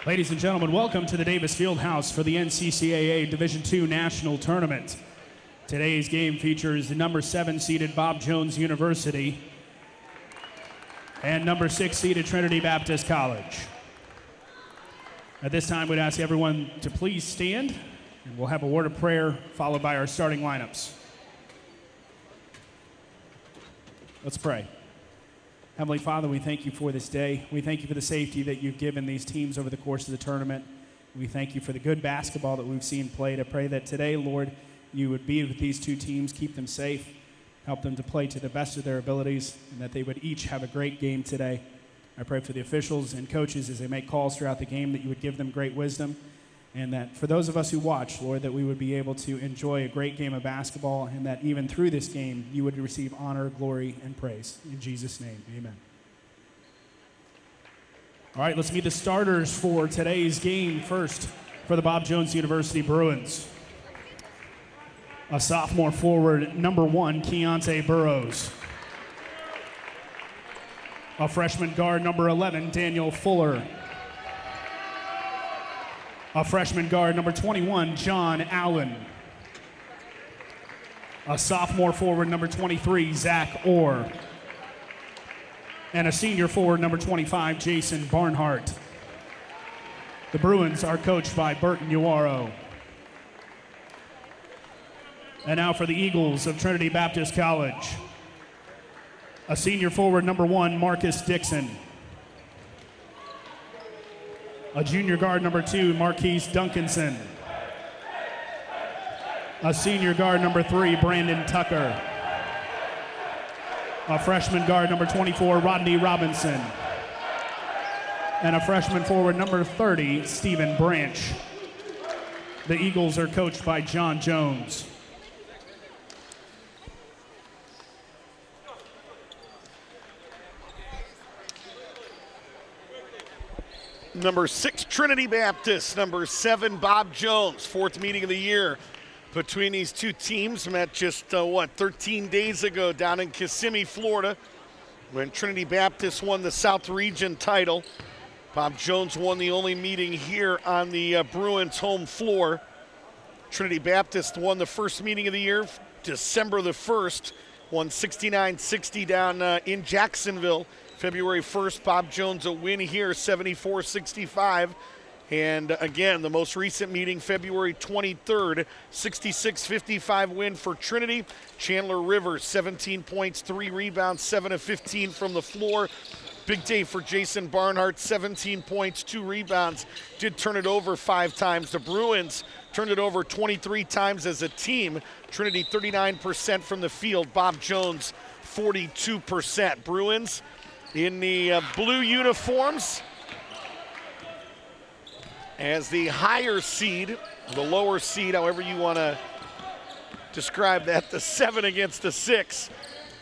Ladies and gentlemen, welcome to the Davis Fieldhouse for the NCCAA Division II National Tournament. Today's game features the number 7 seeded Bob Jones University and number 6 seeded Trinity Baptist College. At this time, we'd ask everyone to please stand, and we'll have a word of prayer followed by our starting lineups. Let's pray. Heavenly Father, we thank you for this day. We thank you for the safety that you've given these teams over the course of the tournament. We thank you for the good basketball that we've seen played. I pray that today, Lord, you would be with these two teams, keep them safe, help them to play to the best of their abilities, and that they would each have a great game today. I pray for the officials and coaches as they make calls throughout the game that you would give them great wisdom, and that for those of us who watch, Lord, that we would be able to enjoy a great game of basketball, and that even through this game, you would receive honor, glory, and praise. In Jesus' name, amen. All right, let's meet the starters for today's game. First, for the Bob Jones University Bruins. A sophomore forward, number 1, Keontae Burrows. A freshman guard, number 11, Daniel Fuller. A freshman guard, number 21, John Allen. A sophomore forward, number 23, Zach Orr. And a senior forward, number 25, Jason Barnhart. The Bruins are coached by Burton Uwaro. And now for the Eagles of Trinity Baptist College. A senior forward, number 1, Marcus Dixon. A junior guard, number 2, Marquise Duncanson. A senior guard, number 3, Brandon Tucker. A freshman guard, number 24, Rodney Robinson. And a freshman forward, number 30, Stephen Branch. The Eagles are coached by John Jones. Number 6, Trinity Baptist. Number 7, Bob Jones. 4th meeting of the year between these two teams. Met just, 13 days ago down in Kissimmee, Florida, when Trinity Baptist won the South Region title. Bob Jones won the only meeting here on the Bruins home floor. Trinity Baptist won the first meeting of the year, December the 1st. Won 69-60 down in Jacksonville. February 1st, Bob Jones a win here, 74-65. And again, the most recent meeting, February 23rd, 66-55 win for Trinity. Chandler Rivers, 17 points, 3 rebounds, 7 of 15 from the floor. Big day for Jason Barnhart, 17 points, 2 rebounds. Did turn it over 5 times. The Bruins turned it over 23 times as a team. Trinity 39% from the field. Bob Jones 42%. Bruins in the blue uniforms as the higher seed, the lower seed, however you want to describe that, the 7 against the 6.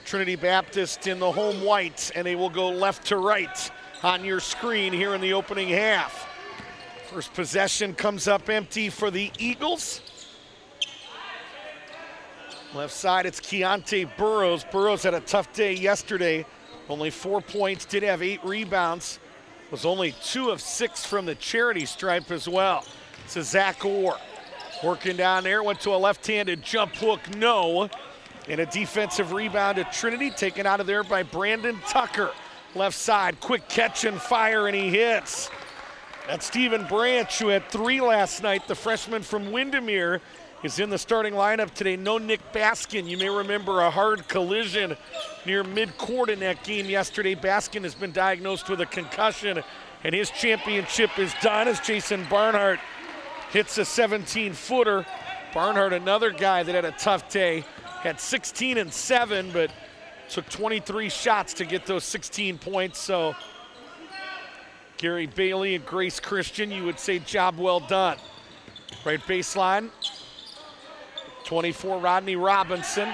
Trinity Baptist in the home white, and they will go left to right on your screen here in the opening half. First possession comes up empty for the Eagles. Left side, it's Keontae Burrows. Burrows had a tough day yesterday. Only 4 points, did have 8 rebounds. Was only 2 of 6 from the charity stripe as well. This is Zach Orr working down there. Went to a left-handed jump hook, no. And a defensive rebound at Trinity, taken out of there by Brandon Tucker. Left side, quick catch and fire, and he hits. That's Stephen Branch, who had 3 last night. The freshman from Windermere is in the starting lineup today. No Nick Baskin. You may remember a hard collision near midcourt in that game yesterday. Baskin has been diagnosed with a concussion, and his championship is done as Jason Barnhart hits a 17-footer. Barnhart, another guy that had a tough day, had 16 and 7, but took 23 shots to get those 16 points. So Gary Bailey and Grace Christian, you would say job well done. Right baseline. 24, Rodney Robinson.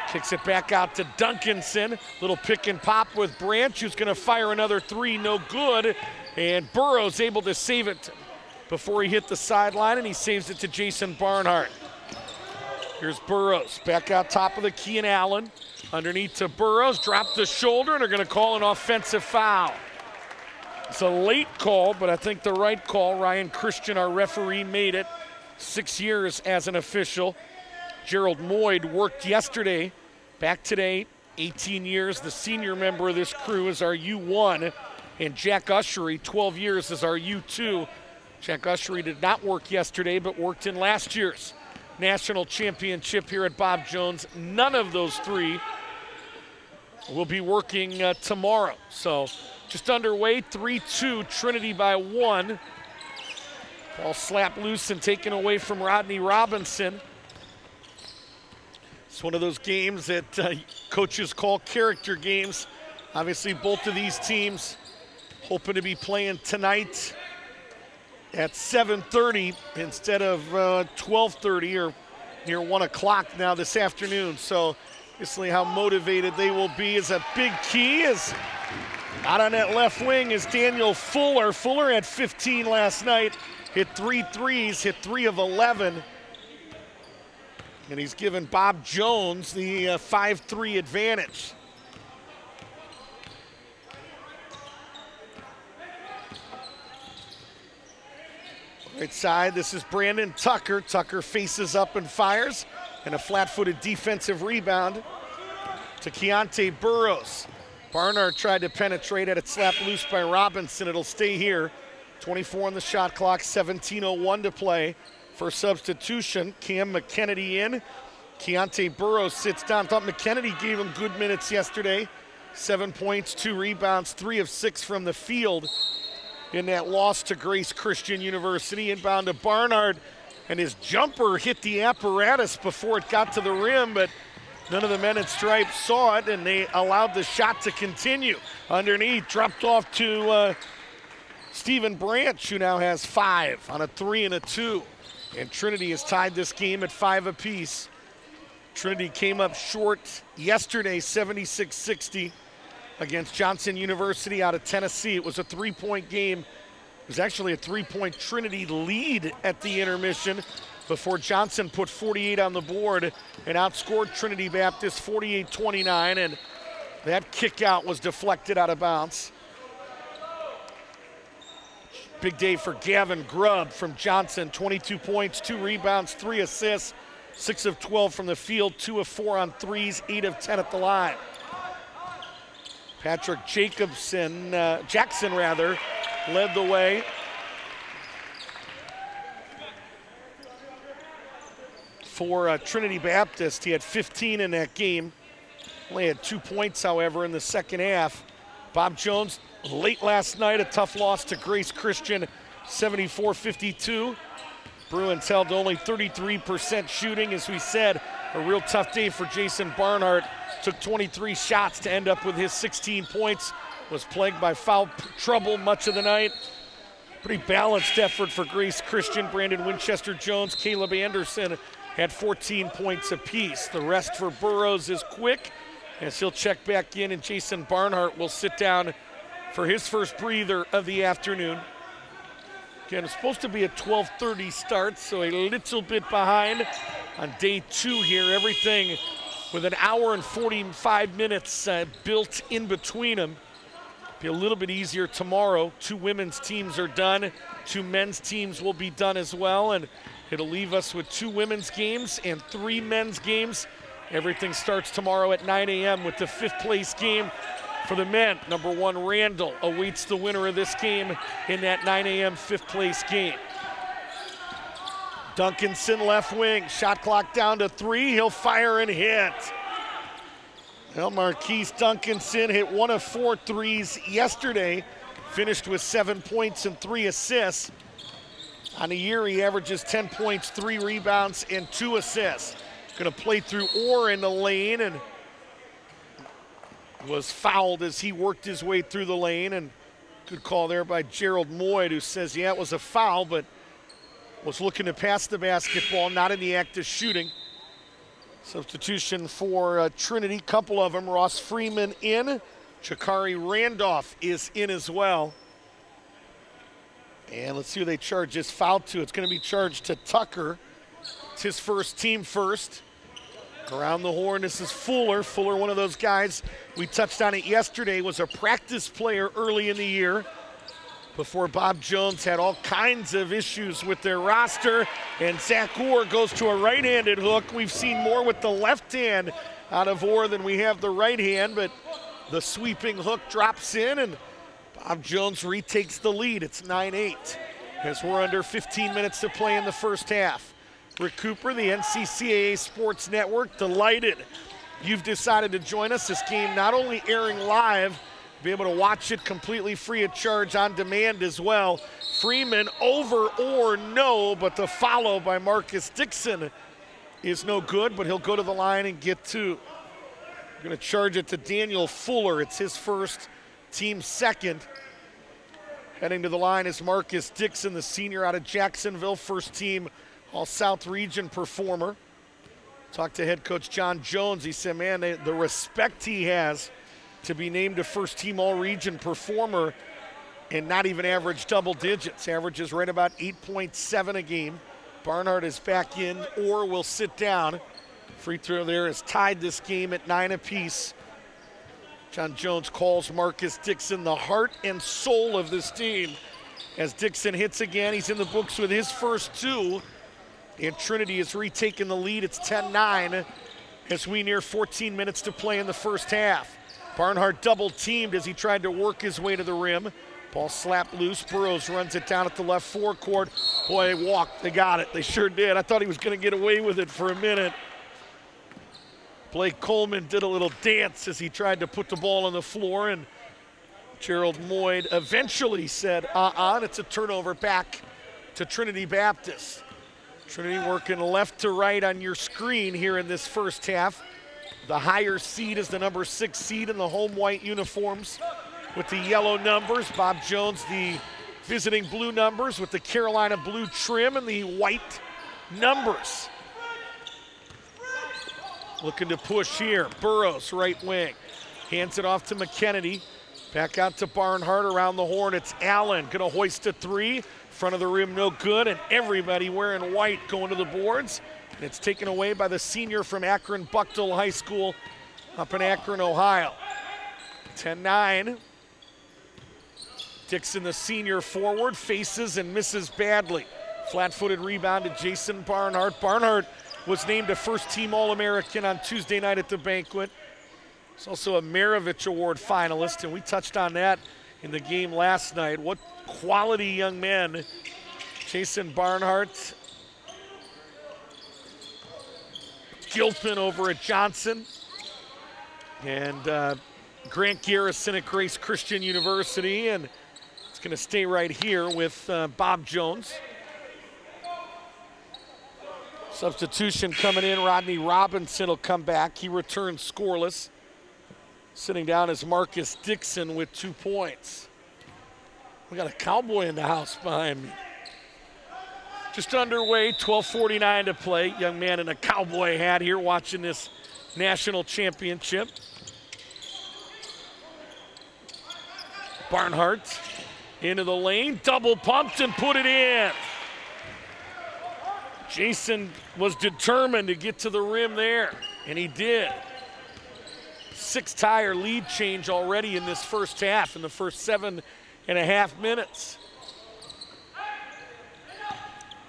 Kicks it back out to Duncanson. Little pick and pop with Branch, who's gonna fire another 3, no good. And Burrows able to save it before he hit the sideline, and he saves it to Jason Barnhart. Here's Burrows, back out top of the key, and Allen. Underneath to Burrows, dropped the shoulder, and are gonna call an offensive foul. It's a late call, but I think the right call. Ryan Christian, our referee, made it. 6 years as an official. Gerald Moyd worked yesterday, back today, 18 years. The senior member of this crew is our U1, and Jack Ushery, 12 years, is our U2. Jack Ushery did not work yesterday, but worked in last year's national championship here at Bob Jones. None of those three will be working tomorrow. So just underway, 3-2, Trinity by 1. Ball slapped loose and taken away from Rodney Robinson. It's one of those games that coaches call character games. Obviously, both of these teams hoping to be playing tonight at 7:30 instead of 12:30 or near 1 o'clock now this afternoon. So obviously how motivated they will be is a big key. Is out on that left wing is Daniel Fuller. Fuller had 15 last night, hit 3 threes, hit 3 of 11. And he's given Bob Jones the 5-3 advantage. Right side, this is Brandon Tucker. Tucker faces up and fires, and a flat-footed defensive rebound to Keontae Burrows. Barnard tried to penetrate, had it slapped loose by Robinson. It'll stay here. 24 on the shot clock, 17:01 to play. For substitution, Cam McKennedy in. Keontae Burrows sits down. Thought McKennedy gave him good minutes yesterday. 7 points, 2 rebounds, 3 of 6 from the field in that loss to Grace Christian University. Inbound to Barnard, and his jumper hit the apparatus before it got to the rim, but none of the men in stripes saw it, and they allowed the shot to continue. Underneath, dropped off to Stephen Branch, who now has 5 on a 3 and a 2. And Trinity has tied this game at 5 apiece. Trinity came up short yesterday, 76-60, against Johnson University out of Tennessee. It was a 3-point game. It was actually a 3-point Trinity lead at the intermission before Johnson put 48 on the board and outscored Trinity Baptist 48-29, and that kick out was deflected out of bounds. Big day for Gavin Grubb from Johnson. 22 points, 2 rebounds, 3 assists, 6 of 12 from the field, 2 of 4 on threes, 8 of 10 at the line. Patrick Jackson led the way. For Trinity Baptist, he had 15 in that game. Only had 2 points, however, in the second half. Bob Jones, late last night, a tough loss to Grace Christian, 74-52. Bruins held only 33% shooting. As we said, a real tough day for Jason Barnhart. Took 23 shots to end up with his 16 points. Was plagued by foul trouble much of the night. Pretty balanced effort for Grace Christian. Brandon Winchester-Jones, Caleb Anderson had 14 points apiece. The rest for Burrows is quick, as he'll check back in, and Jason Barnhart will sit down for his first breather of the afternoon. Again, it's supposed to be a 12:30 start, so a little bit behind on day 2 here. Everything with an hour and 45 minutes built in between them. Be a little bit easier tomorrow. 2 women's teams are done. 2 men's teams will be done as well, and it'll leave us with 2 women's games and 3 men's games. Everything starts tomorrow at 9 a.m. with the 5th place game for the men. Number 1, Randall, awaits the winner of this game in that 9 a.m. 5th place game. Duncanson left wing, shot clock down to 3. He'll fire and hit. Well, Marquise Duncanson hit 1 of 4 threes yesterday, finished with 7 points and 3 assists. On the year, he averages 10 points, 3 rebounds, and 2 assists. Going to play through Orr in the lane, and was fouled as he worked his way through the lane. And good call there by Gerald Moyd, who says, yeah, it was a foul, but was looking to pass the basketball, not in the act of shooting. Substitution for Trinity, couple of them. Ross Freeman in. Jakari Randolph is in as well. And let's see who they charge this foul to. It's going to be charged to Tucker. It's his first, team first. Around the horn, this is Fuller. Fuller, one of those guys, we touched on it yesterday, was a practice player early in the year. before Bob Jones had all kinds of issues with their roster. And Zach Orr goes to a right-handed hook. We've seen more with the left hand out of Orr than we have the right hand, but the sweeping hook drops in, and Bob Jones retakes the lead. It's 9-8 as we're under 15 minutes to play in the first half. Rick Cooper, the NCCAA Sports Network, delighted you've decided to join us. This game not only airing live, be able to watch it completely free of charge on demand as well. Freeman over or no, but the follow by Marcus Dixon is no good, but he'll go to the line and get two. We're going to charge it to Daniel Fuller. It's his first, team second. Heading to the line is Marcus Dixon, the senior out of Jacksonville, first team All-South Region performer. Talked to head coach John Jones. He said, man, the respect he has to be named a first-team All-Region performer and not even average double digits. Averages right about 8.7 a game. Barnhart is back in, or will sit down. Free throw there is tied this game at 9 apiece. John Jones calls Marcus Dixon the heart and soul of this team. As Dixon hits again, he's in the books with his first two. And Trinity has retaken the lead. It's 10-9 as we near 14 minutes to play in the first half. Barnhart double teamed as he tried to work his way to the rim. Ball slapped loose. Burrows runs it down at the left forecourt. Boy, they walked. They got it. They sure did. I thought he was going to get away with it for a minute. Blake Coleman did a little dance as he tried to put the ball on the floor, and Gerald Moyd eventually said, and it's a turnover back to Trinity Baptist. Trinity working left to right on your screen here in this first half. The higher seed is the number 6 seed in the home white uniforms with the yellow numbers. Bob Jones, the visiting blue numbers with the Carolina blue trim and the white numbers. Looking to push here. Burrows, right wing. Hands it off to McKennedy. Back out to Barnhart around the horn. It's Allen going to hoist a three. Front of the rim, no good. And everybody wearing white going to the boards. And it's taken away by the senior from Akron Buckdale High School up in Akron, Ohio. 10-9. Dixon, the senior forward, faces and misses badly. Flat-footed rebound to Jason Barnhart. Barnhart was named a first-team All-American on Tuesday night at the banquet. He's also a Maravich Award finalist, and we touched on that in the game last night. What quality young men. Jason Barnhart. Gilpin over at Johnson. And Grant Garrison at Grace Christian University, and it's going to stay right here with Bob Jones. Substitution coming in, Rodney Robinson will come back. He returns scoreless. Sitting down is Marcus Dixon with 2 points. We got a Cowboy in the house behind me. Just underway, 12:49 to play. Young man in a Cowboy hat here watching this national championship. Barnhart into the lane, double pumped and put it in. Jason was determined to get to the rim there, and he did. 6-tire lead change already in this first half, in the first 7.5 minutes.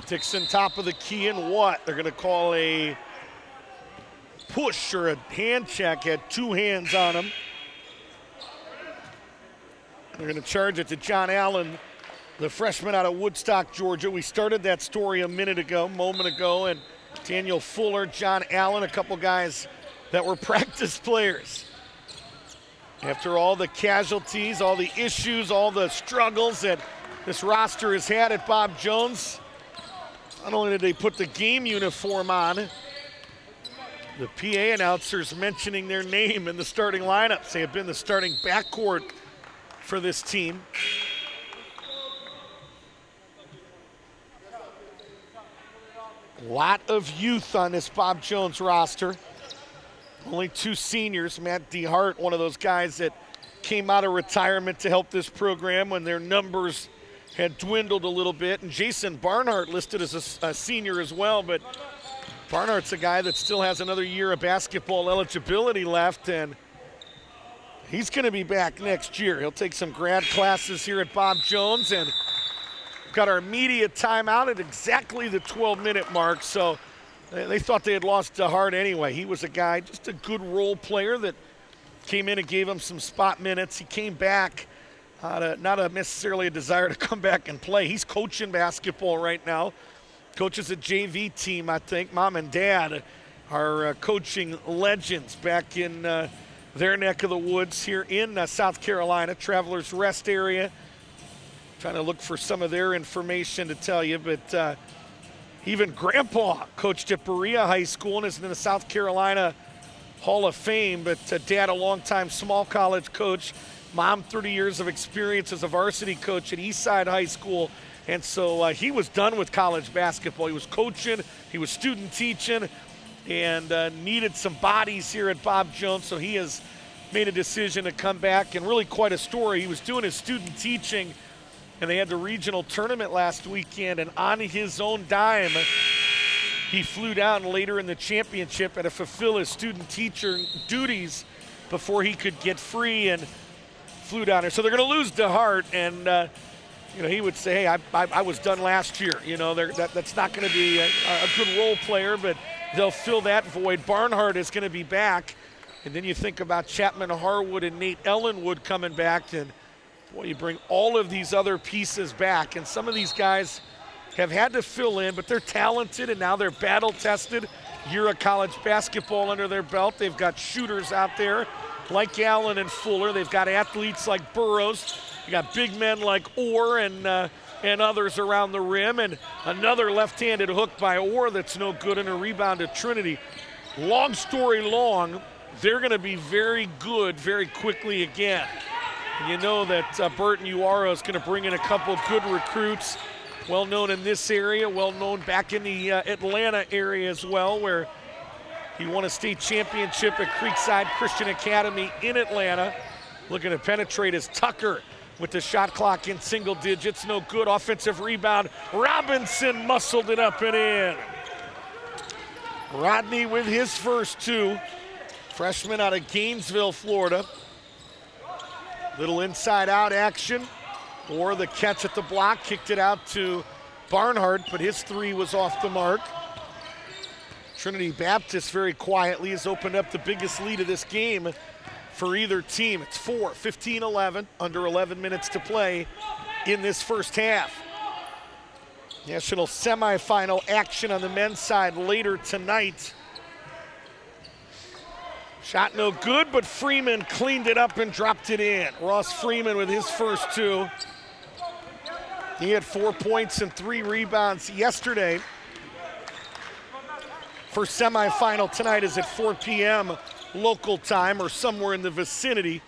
Dixon top of the key, and what? They're going to call a push or a hand check. Had 2 hands on him. They're going to charge it to John Allen, the freshman out of Woodstock, Georgia. We started that story a moment ago, and Daniel Fuller, John Allen, a couple guys that were practice players. After all the casualties, all the issues, all the struggles that this roster has had at Bob Jones, not only did they put the game uniform on, the PA announcers mentioning their name in the starting lineups. They have been the starting backcourt for this team. A lot of youth on this Bob Jones roster. Only 2 seniors. Matt DeHart, one of those guys that came out of retirement to help this program when their numbers had dwindled a little bit. And Jason Barnhart listed as a senior as well, but Barnhart's a guy that still has another year of basketball eligibility left, and He's going to be back next year. He'll take some grad classes here at Bob Jones, and got our media timeout at exactly the 12-minute mark, so they thought they had lost DeHart anyway. He was a guy, just a good role player that came in and gave him some spot minutes. He came back, not necessarily a desire to come back and play. He's coaching basketball right now. Coaches a JV team, I think. Mom and Dad are coaching legends back in their neck of the woods here in South Carolina, Travelers Rest area. Trying to look for some of their information to tell you, but even Grandpa coached at Berea High School and is in the South Carolina Hall of Fame, but Dad, a longtime small college coach. Mom, 30 years of experience as a varsity coach at Eastside High School, and so he was done with college basketball. He was coaching, he was student teaching, and needed some bodies here at Bob Jones, so he has made a decision to come back, and really quite a story. He was doing his student teaching, and they had the regional tournament last weekend, and on his own dime, he flew down later in the championship and to fulfill his student teacher duties before he could get free, and flew down there. So they're going to lose DeHart, and he would say, hey, I was done last year. That's not going to be a good role player, but they'll fill that void. Barnhart is going to be back, and then you think about Chapman Harwood and Nate Ellenwood coming back, and boy, you bring all of these other pieces back, and some of these guys have had to fill in, but they're talented, and now they're battle-tested. Year of college basketball under their belt. They've got shooters out there like Allen and Fuller. They've got athletes like Burrows. They got big men like Orr and others around the rim, and another left-handed hook by Orr that's no good, and a rebound to Trinity. Long story long, they're going to be very good very quickly again. And you know that Burton Uaro is going to bring in a couple good recruits, well known in this area, well known back in the Atlanta area as well, where he won a state championship at Creekside Christian Academy in Atlanta. Looking to penetrate as Tucker with the shot clock in single digits. No good. Offensive rebound. Robinson muscled it up and in. Rodney with his first two. Freshman out of Gainesville, Florida. Little inside-out action, or the catch at the block, kicked it out to Barnhart, but his three was off the mark. Trinity Baptist very quietly has opened up the biggest lead of this game for either team. It's 15-11, under 11 minutes to play in this first half. National semifinal action on the men's side later tonight. Shot no good, but Freeman cleaned it up and dropped it in. Ross Freeman with his first two. He had 4 points and 3 rebounds yesterday. First semifinal tonight is at 4 p.m. local time, or somewhere in the vicinity,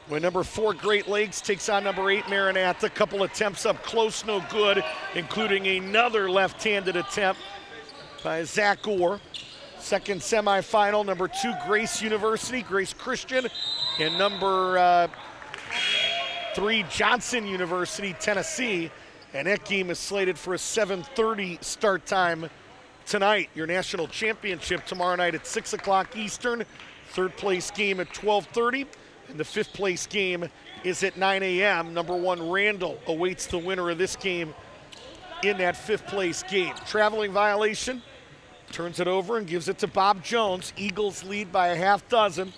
when number 4 Great Lakes takes on number 8 Maranatha. Couple attempts up close, no good, including another left-handed attempt by Zach Orr. Second semifinal, number 2 Grace University, Grace Christian, and number 3 Johnson University, Tennessee. And that game is slated for a 7:30 start time tonight. Your national championship tomorrow night at 6 o'clock Eastern. Third place game at 12:30, and the fifth place game is at 9 a.m. Number 1 Randall awaits the winner of this game in that fifth place game. Traveling violation. Turns it over and gives it to Bob Jones. Eagles lead by a half dozen.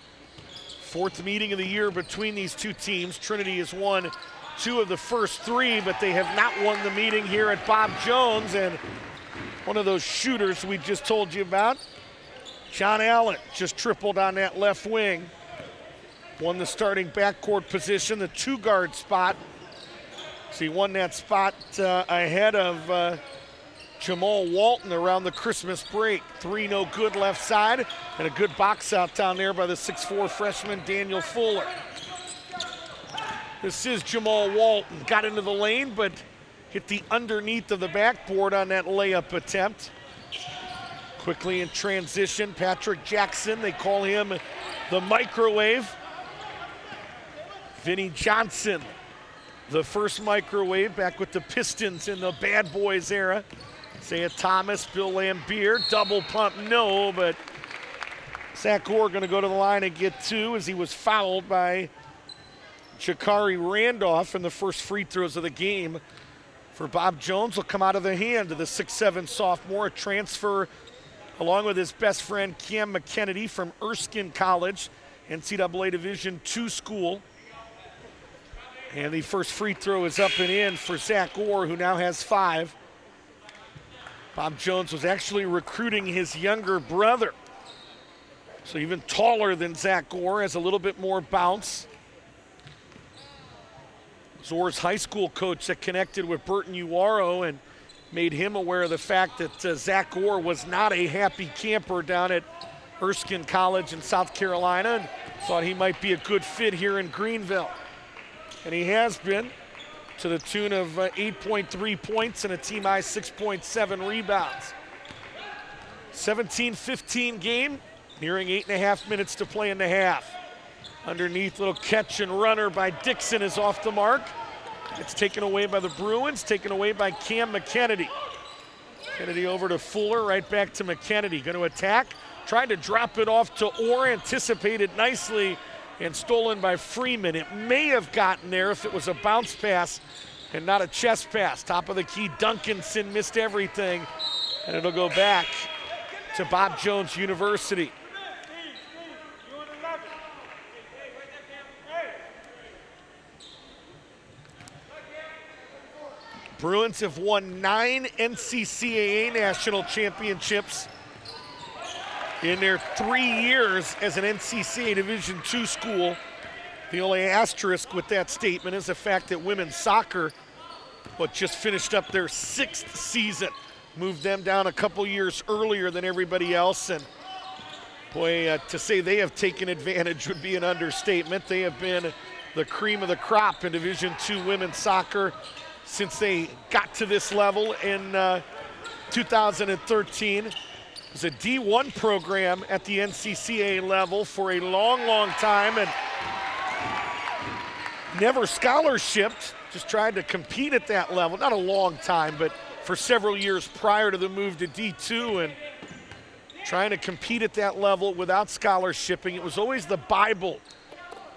Fourth meeting of the year between these two teams. Trinity has won 2 of the first 3, but they have not won the meeting here at Bob Jones. And one of those shooters we just told you about, John Allen, just tripled on that left wing. Won the starting backcourt position, the 2-guard spot. So he won that spot ahead of Jamal Walton around the Christmas break. 3 no good left side, and a good box out down there by the 6'4 freshman Daniel Fuller. This is Jamal Walton. Got into the lane, but hit the underneath of the backboard on that layup attempt. Quickly in transition, Patrick Jackson, they call him the microwave. Vinnie Johnson, the first microwave, back with the Pistons in the Bad Boys era. Isaiah Thomas, Bill Lambier, double pump, no, but Zach Orr going to go to the line and get 2 as he was fouled by Jakari Randolph, and the first free throws of the game for Bob Jones will come out of the hand of the 6'7 sophomore, a transfer along with his best friend Cam McKennedy from Erskine College, NCAA Division II school. And the first free throw is up and in for Zach Orr, who now has 5. Bob Jones was actually recruiting his younger brother, so even taller than Zach Orr, has a little bit more bounce. Orr's high school coach that connected with Burton Uwaro and made him aware of the fact that Zach Orr was not a happy camper down at Erskine College in South Carolina, and thought he might be a good fit here in Greenville. And he has been, to the tune of 8.3 points and a team-high 6.7 rebounds. 17-15 game, nearing 8.5 minutes to play in the half. Underneath, little catch and runner by Dixon is off the mark. It's taken away by the Bruins, taken away by Cam McKennedy. Kennedy over to Fuller, right back to McKennedy. Going to attack, tried to drop it off to Orr, anticipated nicely, and stolen by Freeman. It may have gotten there if it was a bounce pass and not a chest pass. Top of the key, Duncanson missed everything, and it'll go back to Bob Jones University. Bruins have won 9 NCCAA national championships in their 3 years as an NCCAA Division II school. The only asterisk with that statement is the fact that women's soccer, just finished up their 6th season, moved them down a couple years earlier than everybody else. And boy, to say they have taken advantage would be an understatement. They have been the cream of the crop in Division II women's soccer since they got to this level in 2013. It was a D1 program at the NCCAA level for a long, long time and never scholarshiped, just tried to compete at that level. Not a long time, but for several years prior to the move to D2 and trying to compete at that level without scholarshiping. It was always the Bible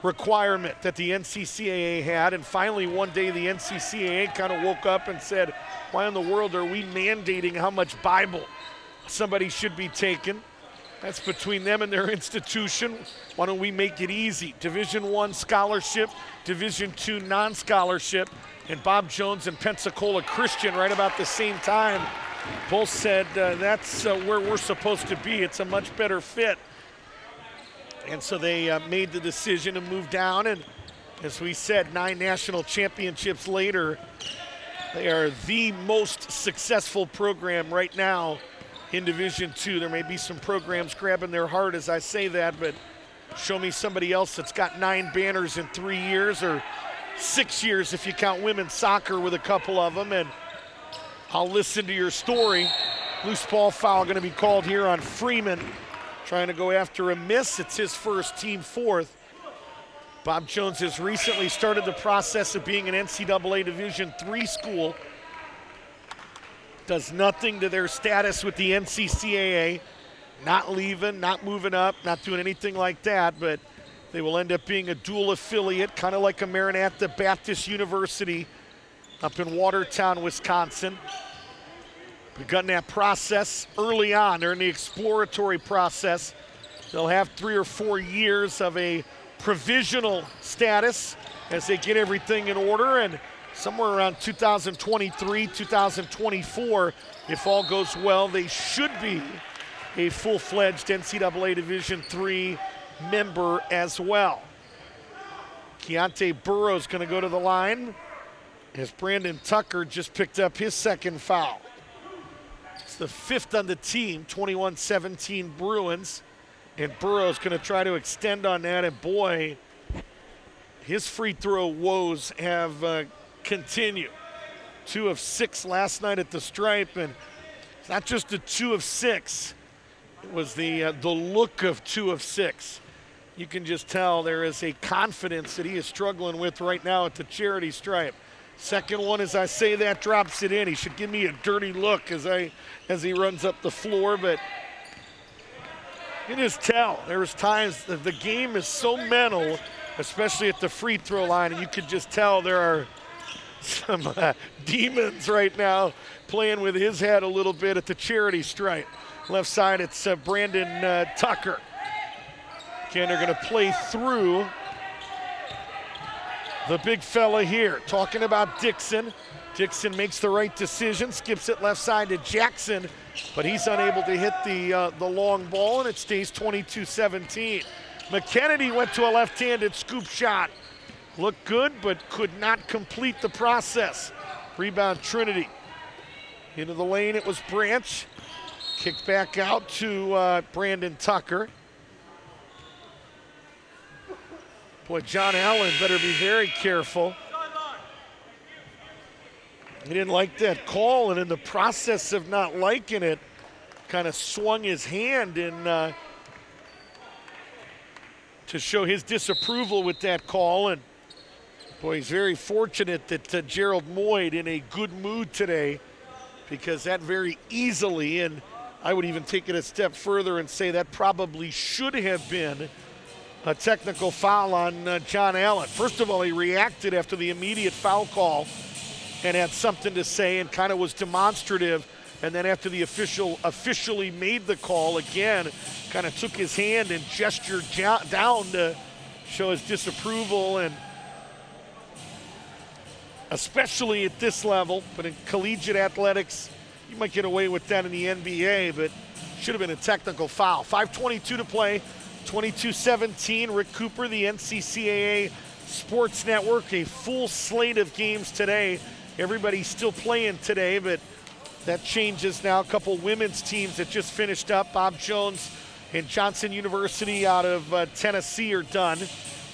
requirement that the NCCAA had, and finally one day the NCCAA kind of woke up and said, why in the world are we mandating how much Bible somebody should be taking? That's between them and their institution. Why don't we make it easy? Division I scholarship, Division II non-scholarship, and Bob Jones and Pensacola Christian right about the same time both said that's where we're supposed to be. It's a much better fit. And so they made the decision to move down, and as we said, 9 national championships later, they are the most successful program right now in Division II. There may be some programs grabbing their heart as I say that, but show me somebody else that's got 9 banners in 3 years, or 6 years if you count women's soccer with a couple of them, and I'll listen to your story. Loose ball foul going to be called here on Freeman. Trying to go after a miss. It's his first, team 4th. Bob Jones has recently started the process of being an NCAA Division III school. Does nothing to their status with the NCCAA. Not leaving, not moving up, not doing anything like that, but they will end up being a dual affiliate, kind of like a Maranatha Baptist University up in Watertown, Wisconsin. Begun that process early on. They're in the exploratory process. They'll have 3 or 4 years of a provisional status as they get everything in order, and somewhere around 2023, 2024, if all goes well, they should be a full-fledged NCAA Division III member as well. Keontae Burrows going to go to the line as Brandon Tucker just picked up his second foul. It's the 5th on the team, 21-17 Bruins. And Burrow's going to try to extend on that. And boy, his free throw woes have continued. 2 of 6 last night at the stripe. And it's not just a 2 of 6. It was the look of 2 of 6. You can just tell there is a confidence that he is struggling with right now at the charity stripe. Second one, as I say that, drops it in. He should give me a dirty look as he runs up the floor, but You can just tell. There's times that the game is so mental, especially at the free throw line, and you could just tell there are some demons right now playing with his head a little bit at the charity stripe. Left side, it's Brandon Tucker. Again, they're going to play through the big fella here. Talking about Dixon. Dixon makes the right decision, skips it left side to Jackson, but he's unable to hit the long ball, and it stays 22-17. McKennedy went to a left-handed scoop shot. Looked good, but could not complete the process. Rebound Trinity. Into the lane, it was Branch. Kicked back out to Brandon Tucker. Boy, John Allen better be very careful. He didn't like that call, and in the process of not liking it, kind of swung his hand in to show his disapproval with that call. And boy, he's very fortunate that Gerald Moyd in a good mood today, because that very easily, and I would even take it a step further and say that probably should have been a technical foul on John Allen. First of all, he reacted after the immediate foul call and had something to say and kind of was demonstrative. And then after the official officially made the call, again, kind of took his hand and gestured down to show his disapproval. And especially at this level, but in collegiate athletics, you might get away with that in the NBA, but should have been a technical foul. 5:22 to play, 22-17. Rick Cooper, the NCCAA Sports Network, a full slate of games today. Everybody's still playing today, but that changes now. A couple women's teams that just finished up. Bob Jones and Johnson University out of Tennessee are done.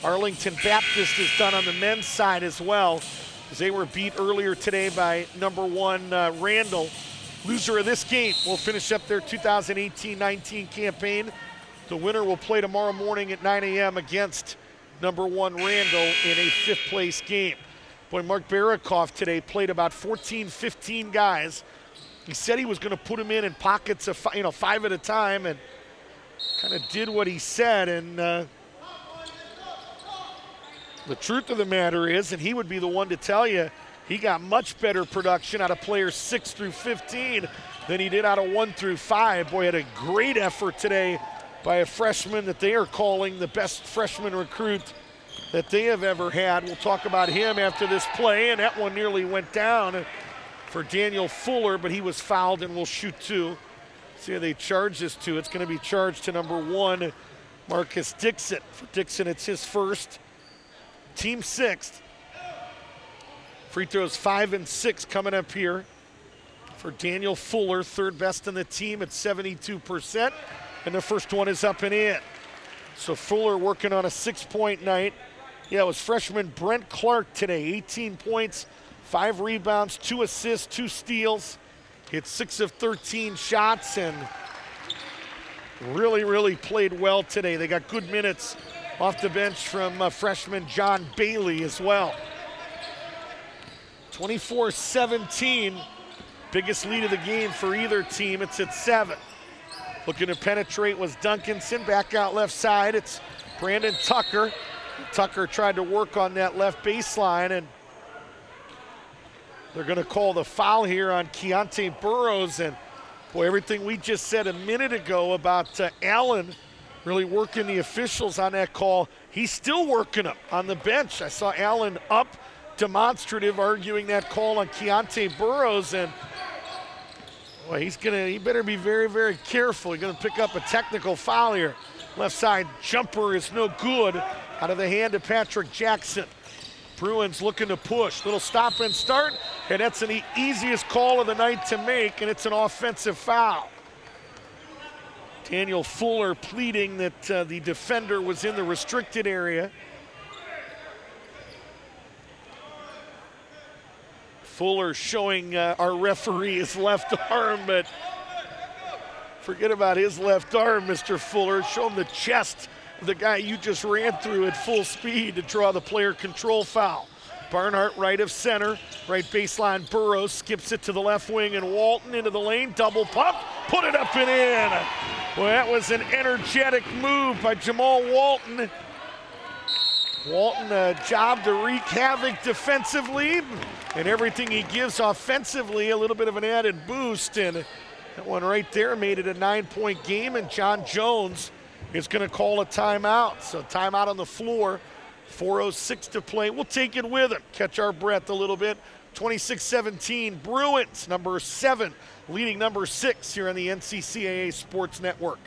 Arlington Baptist is done on the men's side as well, as they were beat earlier today by number 1 Randall. Loser of this game will finish up their 2018-19 campaign. The winner will play tomorrow morning at 9 a.m. against number 1 Randall in a 5th place game. Boy, Mark Barakoff today played about 14, 15 guys. He said he was going to put them in pockets of 5 at a time, and kind of did what he said. And the truth of the matter is, and he would be the one to tell you, he got much better production out of players 6 through 15 than he did out of 1 through 5. Boy, had a great effort today by a freshman that they are calling the best freshman recruit that they have ever had. We'll talk about him after this play, and that one nearly went down for Daniel Fuller, but he was fouled and will shoot 2. See how they charge this to. It's going to be charged to number 1, Marcus Dixon. For Dixon, it's his first, team 6th. Free throws 5 and 6 coming up here for Daniel Fuller, 3rd best in the team at 72%, and the first one is up and in. So Fuller working on a 6-point night. Yeah, it was freshman Brent Clark today, 18 points, 5 rebounds, 2 assists, 2 steals. Hit 6 of 13 shots and really, really played well today. They got good minutes off the bench from freshman John Bailey as well. 24-17, biggest lead of the game for either team. It's at 7. Looking to penetrate was Duncanson. Back out left side, it's Brandon Tucker. Tucker tried to work on that left baseline, and they're going to call the foul here on Keontae Burrows. And boy, everything we just said a minute ago about Allen really working the officials on that call, he's still working them on the bench. I saw Allen up, demonstrative, arguing that call on Keontae Burrows, and boy, he better be very, very careful. He's going to pick up a technical foul here. Left side jumper is no good, out of the hand of Patrick Jackson. Bruins looking to push. Little stop and start, and that's the easiest call of the night to make, and it's an offensive foul. Daniel Fuller pleading that the defender was in the restricted area. Fuller showing our referee his left arm, but forget about his left arm, Mr. Fuller. Show him the chest of the guy you just ran through at full speed to draw the player control foul. Barnhart right of center, right baseline. Burrows skips it to the left wing, and Walton into the lane, double pump, put it up and in. Well, that was an energetic move by Jamal Walton. Walton, a job to wreak havoc defensively, and everything he gives offensively, a little bit of an added boost. And that one right there made it a 9-point game, and John Jones is going to call a timeout. So timeout on the floor, 4:06 to play. We'll take it with him, catch our breath a little bit. 26-17, Bruins, number 7, leading number 6 here on the NCCAA Sports Network.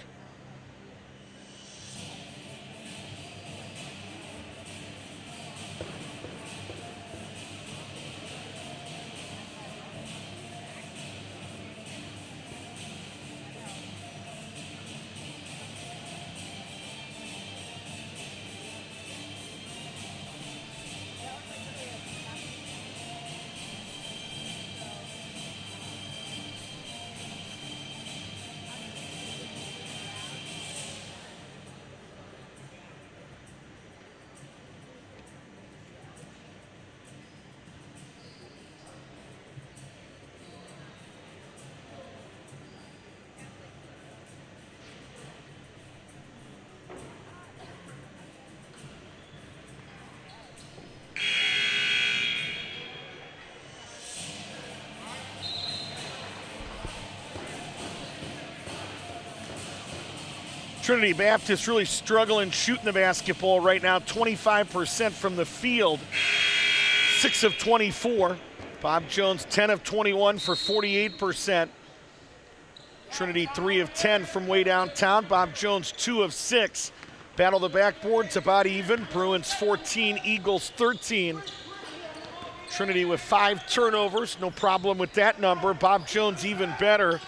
Trinity Baptist really struggling shooting the basketball right now, 25% from the field, 6 of 24. Bob Jones, 10 of 21 for 48%. Trinity, 3 of 10 from way downtown. Bob Jones, 2 of 6. Battle the backboards, about even. Bruins 14, Eagles 13. Trinity with 5 turnovers, no problem with that number. Bob Jones even better,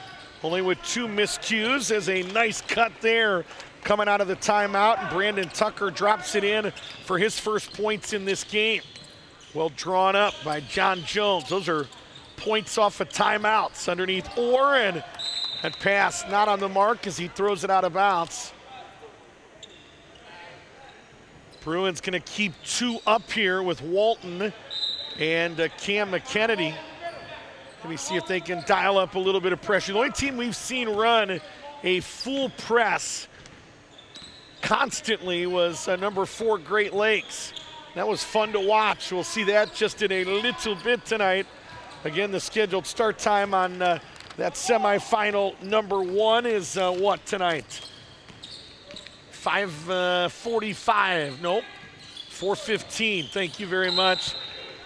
only with 2 miscues. As a nice cut there coming out of the timeout, and Brandon Tucker drops it in for his first points in this game. Well drawn up by John Jones. Those are points off of timeouts underneath Orr, and that pass not on the mark as he throws it out of bounds. Bruins gonna keep 2 up here with Walton and Cam McKennedy. Let me see if they can dial up a little bit of pressure. The only team we've seen run a full press constantly was number 4 Great Lakes. That was fun to watch. We'll see that just in a little bit tonight. Again, the scheduled start time on that semifinal number 1 is what tonight? 5:45, nope, 4:15, thank you very much.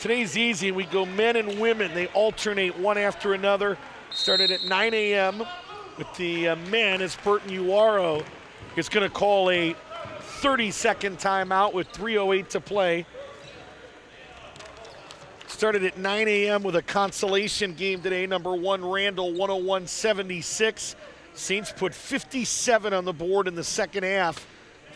Today's easy. We go men and women. They alternate one after another. Started at 9 a.m. with the men as Burton Uwaro is going to call a 30-second timeout with 3:08 to play. Started at 9 a.m. with a consolation game today. Number 1 Randall 101-76. Saints put 57 on the board in the second half.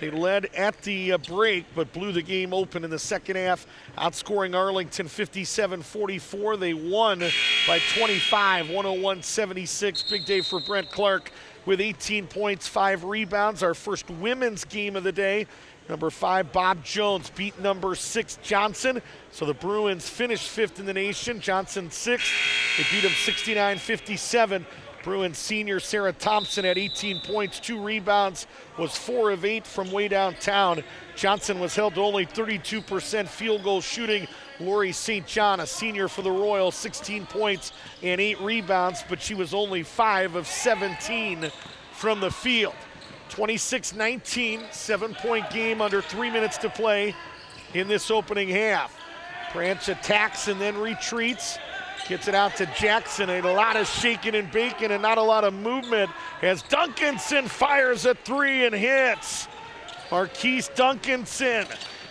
They led at the break, but blew the game open in the second half, outscoring Arlington 57-44. They won by 25, 101-76. Big day for Brent Clark with 18 points, 5 rebounds. Our first women's game of the day. Number 5, Bob Jones beat number 6, Johnson. So the Bruins finished 5th in the nation. Johnson 6th. They beat them 69-57. Bruins senior Sarah Thompson had 18 points, 2 rebounds, was 4 of 8 from way downtown. Johnson was held to only 32% field goal shooting. Lori St. John, a senior for the Royals, 16 points and 8 rebounds, but she was only 5 of 17 from the field. 26-19, 7-point game under 3 minutes to play in this opening half. Branch attacks and then retreats. Gets it out to Jackson. A lot of shaking and baking and not a lot of movement as Duncanson fires a 3 and hits. Marquise Duncanson,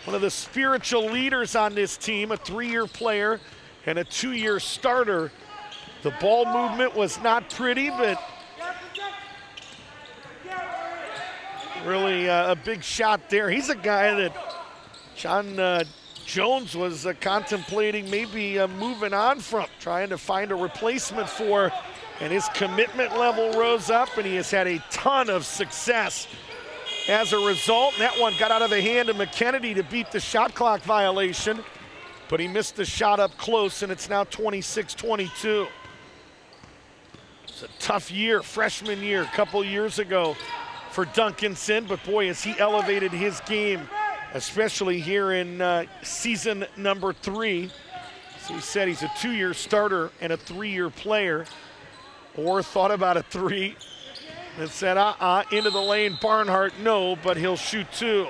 one of the spiritual leaders on this team, a 3-year player and a 2-year starter. The ball movement was not pretty, but really a big shot there. He's a guy that John Jones was contemplating maybe moving on from, trying to find a replacement for, and his commitment level rose up, and he has had a ton of success as a result. And that one got out of the hand of McKennedy to beat the shot clock violation, but he missed the shot up close, and it's now 26-22. It's a tough year, freshman year, a couple years ago for Duncanson, but boy, has he elevated his game, especially here in season number 3. So he said he's a 2-year starter and a 3-year player. Or thought about a 3 and said, into the lane, Barnhart, no, but he'll shoot 2.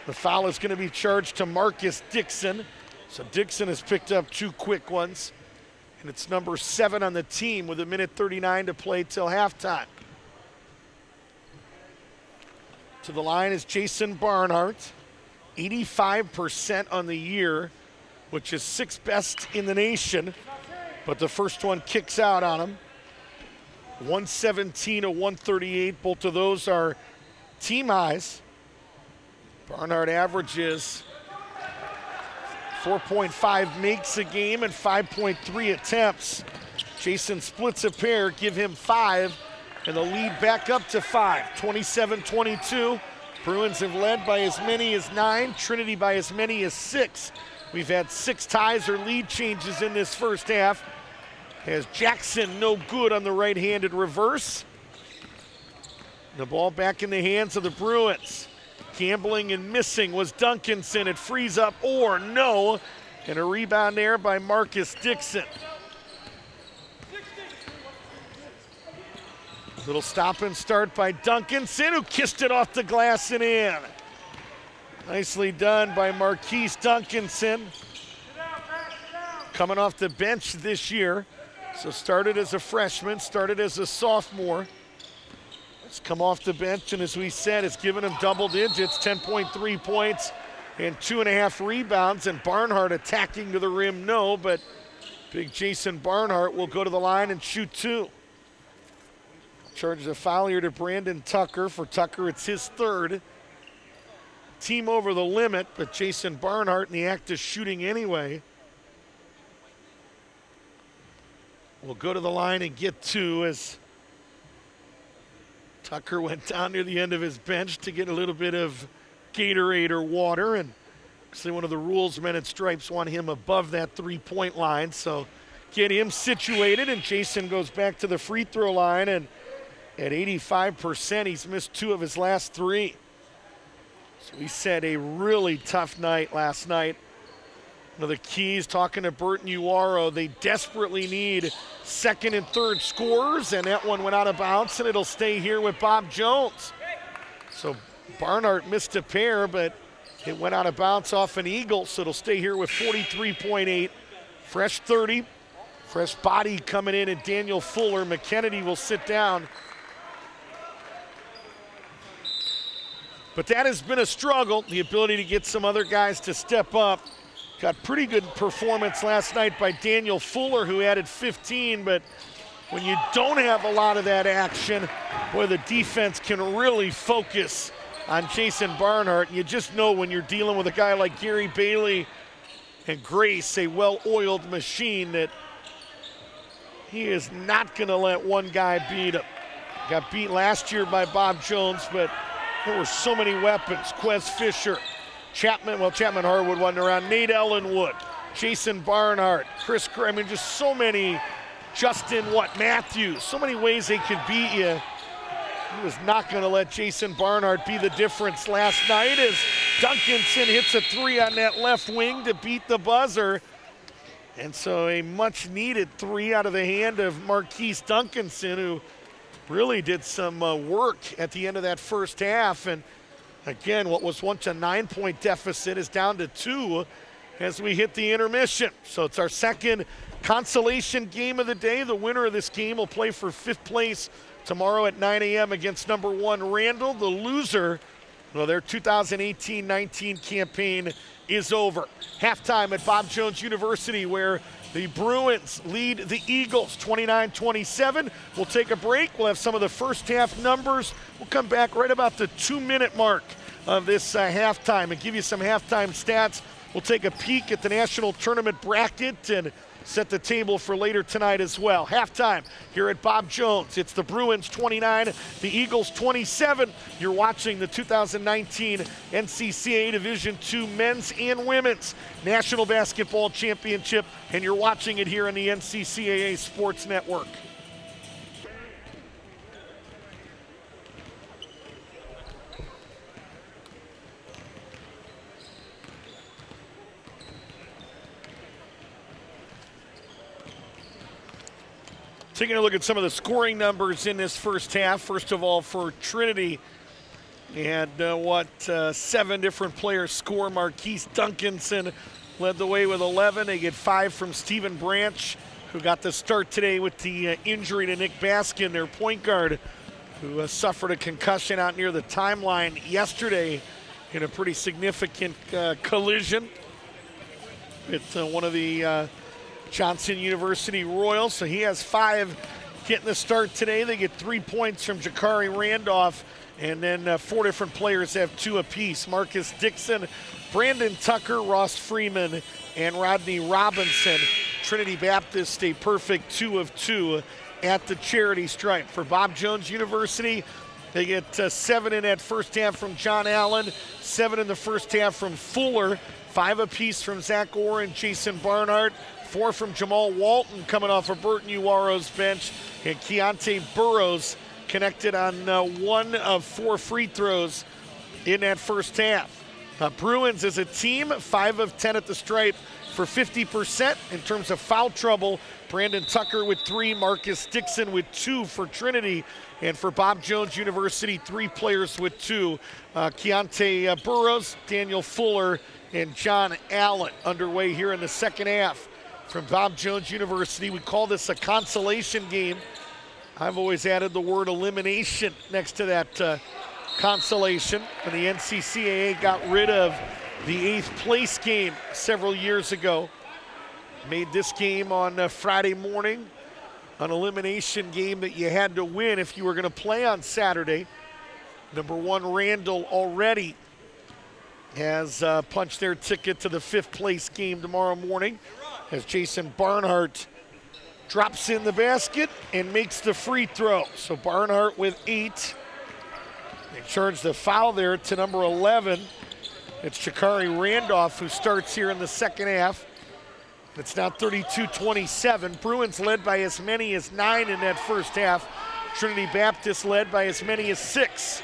The foul is going to be charged to Marcus Dixon. So Dixon has picked up 2 quick ones. And it's number 7 on the team with 1:39 to play till halftime. To the line is Jason Barnhart, 85% on the year, which is 6th best in the nation. But the first one kicks out on him. 117 to 138. Both of those are team highs. Barnhart averages 4.5 makes a game and 5.3 attempts. Jason splits a pair, give him 5, and the lead back up to 5. 27-22. Bruins have led by as many as 9, Trinity by as many as 6. We've had 6 ties or lead changes in this first half. As Jackson no good on the right-handed reverse. The ball back in the hands of the Bruins. Gambling and missing was Duncanson. It frees up or no. And a rebound there by Marcus Dixon. Little stop and start by Duncanson, who kissed it off the glass and in. Nicely done by Marquise Duncanson. Coming off the bench this year. So started as a freshman, started as a sophomore. He's come off the bench, and as we said, it's given him double digits, 10.3 points and 2.5 rebounds. And Barnhart attacking to the rim, no, but big Jason Barnhart will go to the line and shoot 2. Charges a foul here to Brandon Tucker. For Tucker, it's his 3rd. Team over the limit, but Jason Barnhart in the act of shooting anyway. Will go to the line and get 2 as Tucker went down near the end of his bench to get a little bit of Gatorade or water. And actually one of the rules, men in stripes want him above that 3-point line. So get him situated, and Jason goes back to the free throw line. And at 85%, he's missed 2 of his last 3. So we said a really tough night last night. One of the keys, talking to Burton Uwaro, they desperately need 2nd and 3rd scorers, and that one went out of bounds, and it'll stay here with Bob Jones. So Barnhart missed a pair, but it went out of bounds off an eagle, so it'll stay here with 43.8. Fresh 30, fresh body coming in, and Daniel Fuller. McKennedy will sit down. But that has been a struggle, the ability to get some other guys to step up. Got pretty good performance last night by Daniel Fuller, who added 15, but when you don't have a lot of that action, boy, the defense can really focus on Jason Barnhart. You just know when you're dealing with a guy like Gary Bailey and Grace, a well-oiled machine, that he is not going to let one guy beat him. Got beat last year by Bob Jones, but there were so many weapons. Quez Fisher, Chapman Harwood wasn't around, Nate Ellenwood, Jason Barnhart, Chris Gray, just so many, Justin Matthews, so many ways they could beat you. He was not going to let Jason Barnhart be the difference last night as Duncanson hits a 3 on that left wing to beat the buzzer. And so a much-needed 3 out of the hand of Marquise Duncanson, who really did some work at the end of that first half. And again, what was once a 9-point deficit is down to 2 as we hit the intermission. So it's our second consolation game of the day. The winner of this game will play for 5th place tomorrow at 9 a.m. against number 1 Randall. The loser, well, their 2018-19 campaign is over. Halftime at Bob Jones University, where the Bruins lead the Eagles 29-27. We'll take a break. We'll have some of the first half numbers. We'll come back right about the 2-minute mark of this halftime and give you some halftime stats. We'll take a peek at the national tournament bracket and set the table for later tonight as well. Halftime here at Bob Jones. It's the Bruins 29, the Eagles 27. You're watching the 2019 NCCAA Division II Men's and Women's National Basketball Championship, and you're watching it here on the NCCAA Sports Network. Taking a look at some of the scoring numbers in this first half. First of all, for Trinity, they had 7 different players score. Marquise Duncanson led the way with 11. They get 5 from Stephen Branch, who got the start today with the injury to Nick Baskin, their point guard, who suffered a concussion out near the timeline yesterday in a pretty significant collision with one of the Johnson University Royals. So he has 5 getting the start today. They get 3 points from Jakari Randolph, and then 4 different players have 2 apiece. Marcus Dixon, Brandon Tucker, Ross Freeman, and Rodney Robinson. Trinity Baptist a perfect 2 of 2 at the charity stripe. For Bob Jones University, they get 7 in that first half from John Allen, 7 in the first half from Fuller, 5 apiece from Zach Orr and Jason Barnhart, 4 from Jamal Walton coming off of Burton Uwaro's bench, and Keontae Burrows connected on 1 of 4 free throws in that first half. Bruins as a team, 5 of 10 at the stripe for 50% in terms of foul trouble. Brandon Tucker with 3, Marcus Dixon with 2 for Trinity, and for Bob Jones University, 3 players with 2. Keontae Burrows, Daniel Fuller, and John Allen underway here in the second half. From Bob Jones University, we call this a consolation game. I've always added the word elimination next to that consolation. When the NCCAA got rid of the 8th place game several years ago, made this game on Friday morning an elimination game that you had to win if you were going to play on Saturday. Number 1 Randall already has punched their ticket to the 5th place game tomorrow morning as Jason Barnhart drops in the basket and makes the free throw. So Barnhart with 8. They charge the foul there to number 11. It's Jakari Randolph who starts here in the second half. It's now 32-27. Bruins led by as many as 9 in that first half. Trinity Baptist led by as many as 6.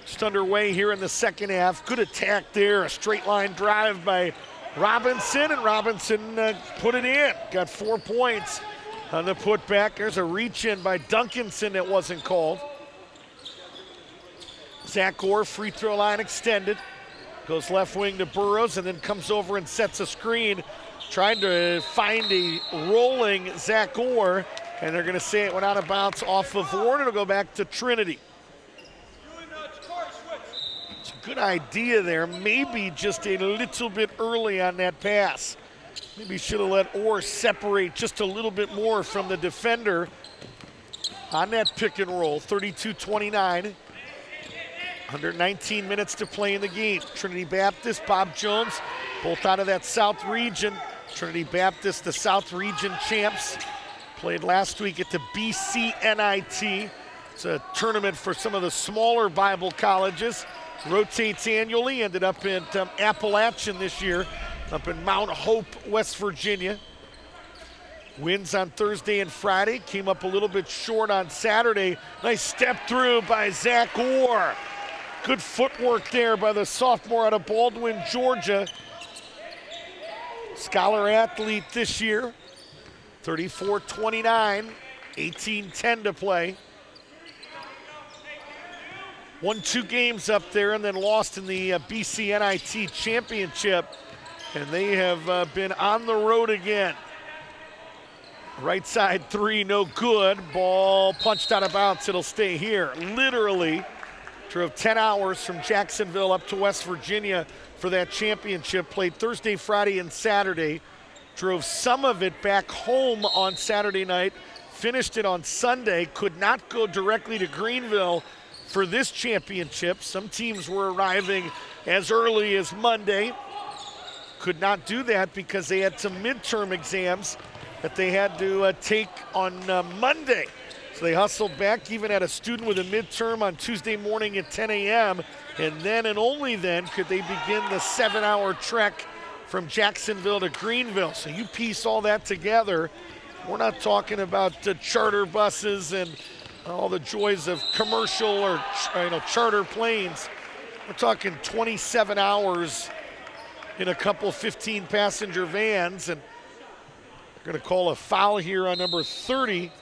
Just underway here in the second half. Good attack there, a straight line drive by Robinson, and Robinson put it in. Got 4 points on the putback. There's a reach in by Duncanson that wasn't called. Zach Orr, free throw line extended. Goes left wing to Burrows and then comes over and sets a screen, trying to find a rolling Zach Orr, and they're going to say it went out of bounds off of Orr, and it'll go back to Trinity. It's a good idea there, maybe just a little bit early on that pass. Maybe should have let Orr separate just a little bit more from the defender on that pick and roll. 32-29. Under 19 minutes to play in the game. Trinity Baptist, Bob Jones, both out of that South region. Trinity Baptist, the South region champs, played last week at the BCNIT. It's a tournament for some of the smaller Bible colleges. Rotates annually, ended up in Appalachian this year, up in Mount Hope, West Virginia. Wins on Thursday and Friday, came up a little bit short on Saturday. Nice step through by Zach Orr. Good footwork there by the sophomore out of Baldwin, Georgia. Scholar athlete this year. 34-29, 18-10 to play. Won 2 games up there and then lost in the BCNIT championship. And they have been on the road again. Right side 3, no good. Ball punched out of bounds. It'll stay here. Literally drove 10 hours from Jacksonville up to West Virginia for that championship. Played Thursday, Friday, and Saturday. Drove some of it back home on Saturday night. Finished it on Sunday. Could not go directly to Greenville for this championship. Some teams were arriving as early as Monday. Could not do that because they had some midterm exams that they had to take on Monday. So they hustled back, even had a student with a midterm on Tuesday morning at 10 a.m. And then and only then could they begin the 7-hour trek from Jacksonville to Greenville. So you piece all that together. We're not talking about charter buses and all the joys of commercial or charter planes. We're talking 27 hours in a couple 15-passenger vans, and they're going to call a foul here on number 30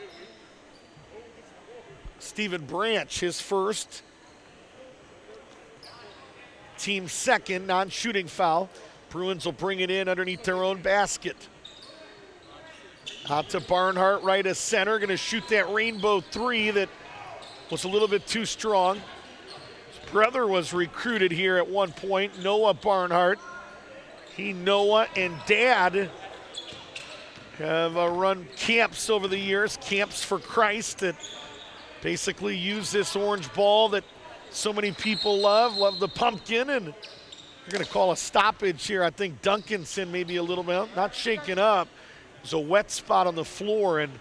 Stephen Branch, his first. Team second, non-shooting foul. Bruins will bring it in underneath their own basket. Out to Barnhart, right as center. Going to shoot that rainbow three that was a little bit too strong. His brother was recruited here at one point, Noah Barnhart. Noah and Dad have run camps over the years, Camps for Christ, that basically use this orange ball that so many people love the pumpkin, and they're going to call a stoppage here. I think Duncanson maybe a little bit, not shaken up. There's a wet spot on the floor, and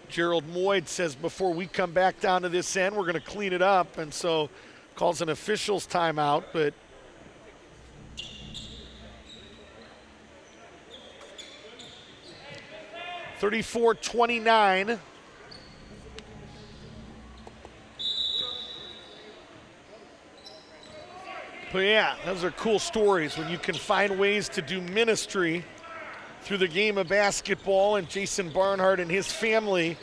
Gerald Moyd says before we come back down to this end, we're going to clean it up, and so calls an official's timeout, but 34-29. But yeah, those are cool stories when you can find ways to do ministry through the game of basketball, and Jason Barnhart and his family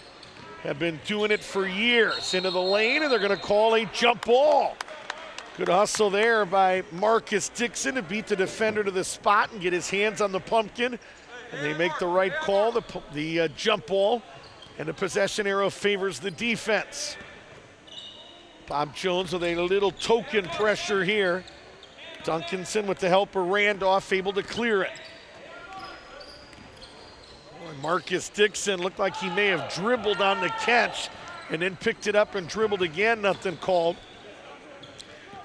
have been doing it for years. Into the lane, and they're going to call a jump ball. Good hustle there by Marcus Dixon to beat the defender to the spot and get his hands on the pumpkin. And they make the right call, the jump ball, and the possession arrow favors the defense. Bob Jones with a little token pressure here. Duncanson with the help of Randolph able to clear it. Marcus Dixon looked like he may have dribbled on the catch and then picked it up and dribbled again, nothing called.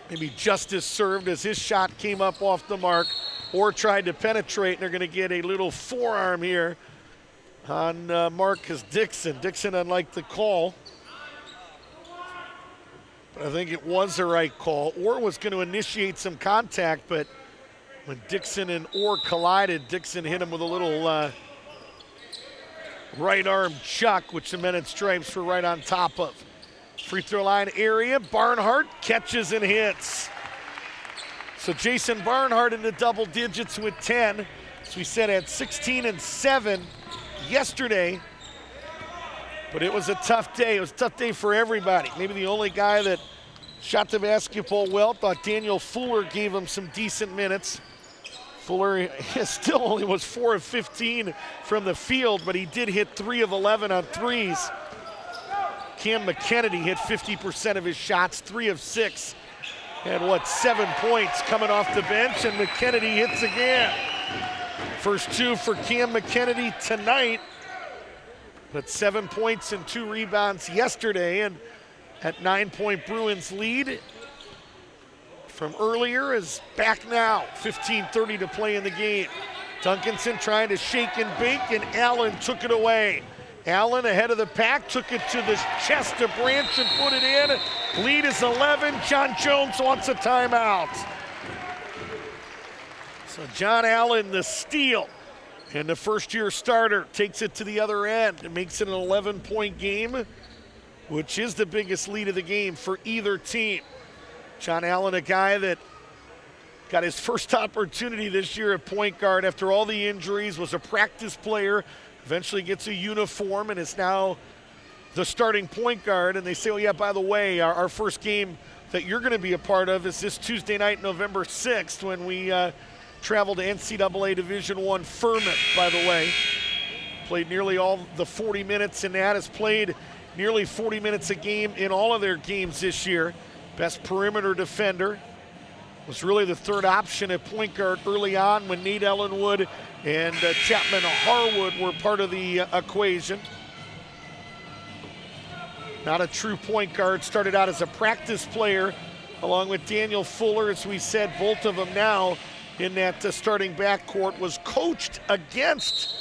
Maybe justice served as his shot came up off the mark or tried to penetrate, and they're going to get a little forearm here on Marcus Dixon. Dixon, unlike the call, but I think it was the right call. Orr was going to initiate some contact, but when Dixon and Orr collided, Dixon hit him with a little right arm chuck, which the men in stripes were right on top of. Free throw line area, Barnhart catches and hits. So Jason Barnhart in the double digits with 10. As we said, had 16 and 7 yesterday. But it was a tough day. It was a tough day for everybody. Maybe the only guy that shot the basketball well, thought Daniel Fuller gave him some decent minutes. Fuller still only was 4 of 15 from the field, but he did hit 3 of 11 on threes. Cam McKennedy hit 50% of his shots, 3 of 6. Had 7 points coming off the bench, and McKennedy hits again. First 2 for Cam McKennedy tonight, but 7 points and 2 rebounds yesterday, and that 9-point Bruins lead from earlier is back now. 15:30 to play in the game. Duncanson trying to shake and bake, and Allen took it away. Allen ahead of the pack, took it to the chest of Branch and put it in. Lead is 11. John Jones wants a timeout. So John Allen, the steal, and the first-year starter, takes it to the other end and makes it an 11-point game, which is the biggest lead of the game for either team. John Allen, a guy that got his first opportunity this year at point guard after all the injuries, was a practice player, eventually gets a uniform, and is now the starting point guard. And they say, oh yeah, by the way, our first game that you're going to be a part of is this Tuesday night, November 6th, when we travel to NCAA Division I Furman, by the way. Played nearly all the 40 minutes in that, has played nearly 40 minutes a game in all of their games this year. Best perimeter defender. Was really the third option at point guard early on when Nate Ellenwood and Chapman Harwood were part of the equation. Not a true point guard, started out as a practice player along with Daniel Fuller. As we said, both of them now in that starting backcourt. Was coached against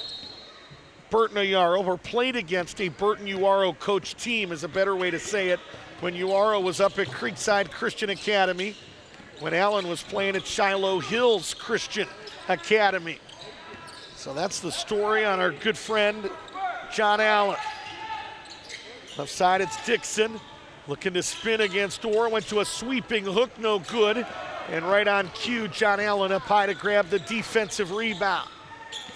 Burton Uaro, or played against a Burton Uaro coach team is a better way to say it, when Uaro was up at Creekside Christian Academy, when Allen was playing at Shiloh Hills Christian Academy. So that's the story on our good friend, John Allen. Left side, it's Dixon, looking to spin against Orr, went to a sweeping hook, no good. And right on cue, John Allen up high to grab the defensive rebound.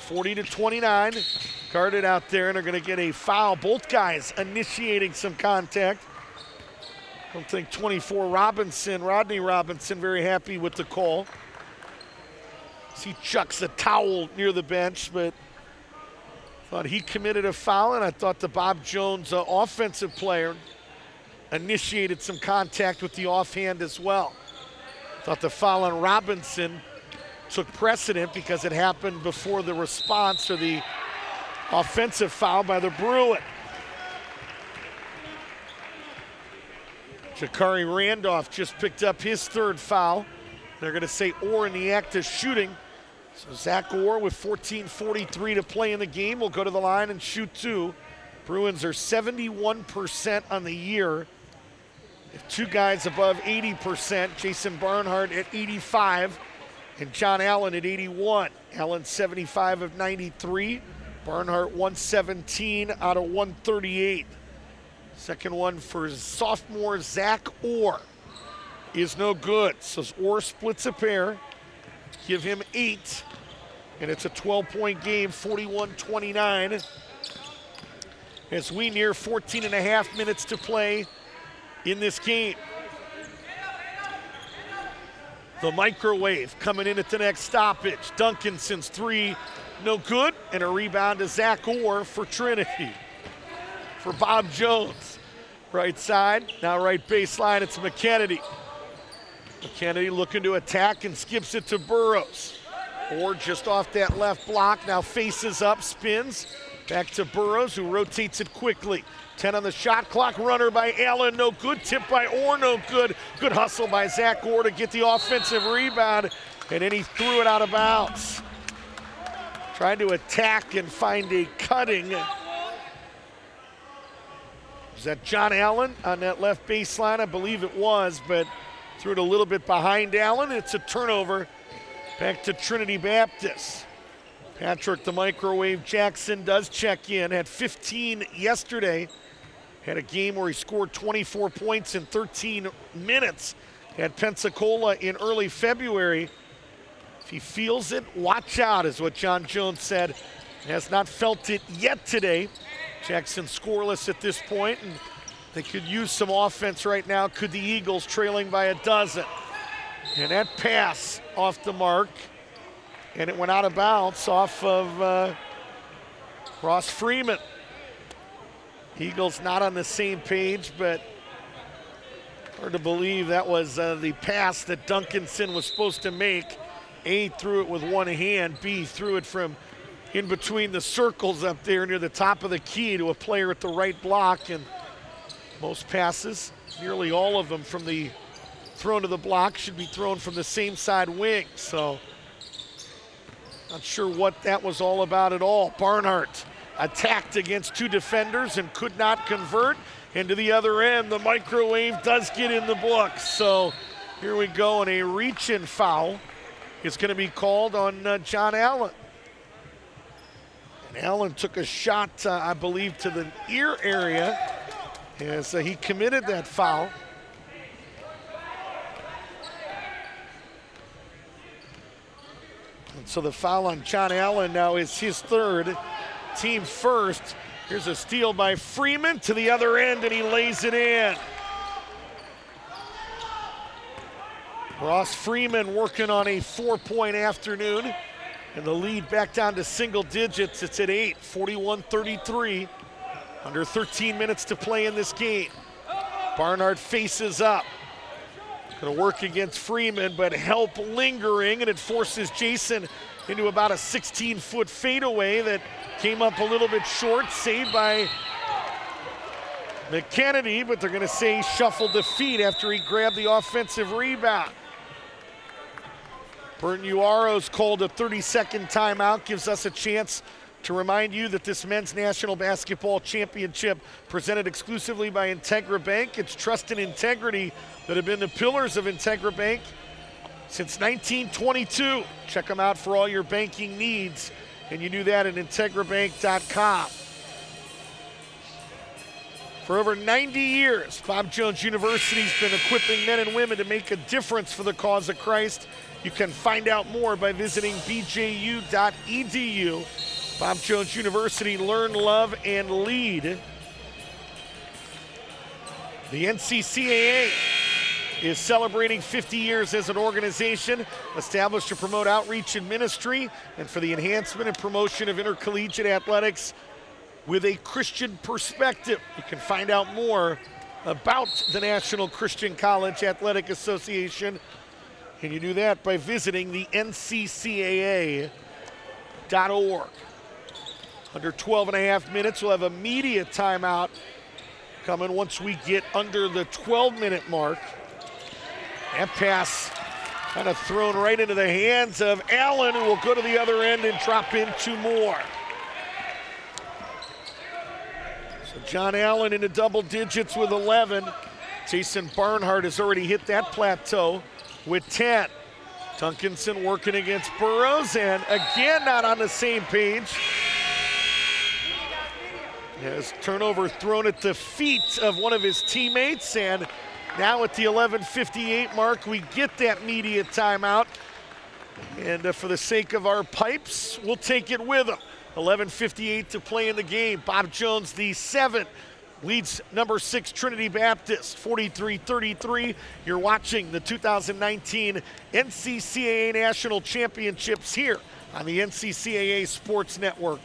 40-29, guarded out there, and they're gonna get a foul. Both guys initiating some contact. I don't think 24 Rodney Robinson, very happy with the call. He chucks a towel near the bench, but thought he committed a foul, and I thought the Bob Jones offensive player initiated some contact with the offhand as well. Thought the foul on Robinson took precedent because it happened before the response or the offensive foul by the Bruin. Jakari Randolph just picked up his third foul. They're going to say Orr in the act of shooting. So Zach Orr with 14:43 to play in the game will go to the line and shoot two. Bruins are 71% on the year. If two guys above 80%, Jason Barnhart at 85 and John Allen at 81. Allen 75 of 93. Barnhart 117 out of 138. Second one for sophomore Zach Orr is no good. So Orr splits a pair, give him 8, and it's a 12-point game, 41-29. As we near 14 and a half minutes to play in this game. The microwave coming in at the next stoppage. Duncanson's three, no good, and a rebound to Zach Orr for Trinity. For Bob Jones, right side, now right baseline, it's McKennedy. McKennedy looking to attack and skips it to Burrows. Orr just off that left block, now faces up, spins. Back to Burrows, who rotates it quickly. 10 on the shot clock, runner by Allen, no good. Tip by Orr, no good. Good hustle by Zach Orr to get the offensive rebound, and then he threw it out of bounds. Trying to attack and find a cutting. Was that John Allen on that left baseline? I believe it was, but threw it a little bit behind Allen. It's a turnover back to Trinity Baptist. Patrick the Microwave Jackson does check in. Had 15 yesterday. Had a game where he scored 24 points in 13 minutes at Pensacola in early February. If he feels it, watch out, is what John Jones said. Has not felt it yet today. Jackson scoreless at this point, and they could use some offense right now. Could the Eagles, trailing by a dozen? And that pass off the mark, and it went out of bounds off of Ross Freeman. Eagles not on the same page, but hard to believe that was the pass that Duncanson was supposed to make. A threw it with one hand, B threw it from in between the circles up there near the top of the key to a player at the right block, and most passes, nearly all of them from the thrown to the block, should be thrown from the same side wing. So not sure what that was all about at all. Barnhart attacked against two defenders and could not convert. And to the other end, the microwave does get in the books. So here we go, and a reach-in foul is going to be called on John Allen. And Allen took a shot, I believe, to the ear area as he committed that foul. And so the foul on John Allen now is his third, team first. Here's a steal by Freeman to the other end, and he lays it in. Ross Freeman working on a 4-point afternoon, and the lead back down to single digits. It's at 8, 41-33. Under 13 minutes to play in this game. Barnhart faces up. Going to work against Freeman, but help lingering, and it forces Jason into about a 16-foot fadeaway that came up a little bit short, saved by McKennedy, but they're going to say he shuffled the feet after he grabbed the offensive rebound. Burton Uaro's called a 30-second timeout, gives us a chance to remind you that this men's national basketball championship presented exclusively by Integra Bank. It's trust and integrity that have been the pillars of Integra Bank since 1922. Check them out for all your banking needs, and you do that at integrabank.com. For over 90 years, Bob Jones University's been equipping men and women to make a difference for the cause of Christ. You can find out more by visiting bju.edu. Bob Jones University, learn, love, and lead. The NCCAA is celebrating 50 years as an organization, established to promote outreach and ministry, and for the enhancement and promotion of intercollegiate athletics with a Christian perspective. You can find out more about the National Christian College Athletic Association, and you do that by visiting the NCCAA.org. Under 12 and a half minutes, we'll have a media timeout coming once we get under the 12-minute mark. That pass kind of thrown right into the hands of Allen, who will go to the other end and drop in 2 more. So John Allen into double digits with 11. Jason Barnhart has already hit that plateau with 10. Duncanson working against Burrows, and again not on the same page. Has turnover thrown at the feet of one of his teammates, and now at the 11:58 mark, we get that media timeout. And for the sake of our pipes, we'll take it with them. 11:58 to play in the game. Bob Jones, the 7, leads number 6 Trinity Baptist, 43-33. You're watching the 2019 NCCAA National Championships here on the NCCAA Sports Network.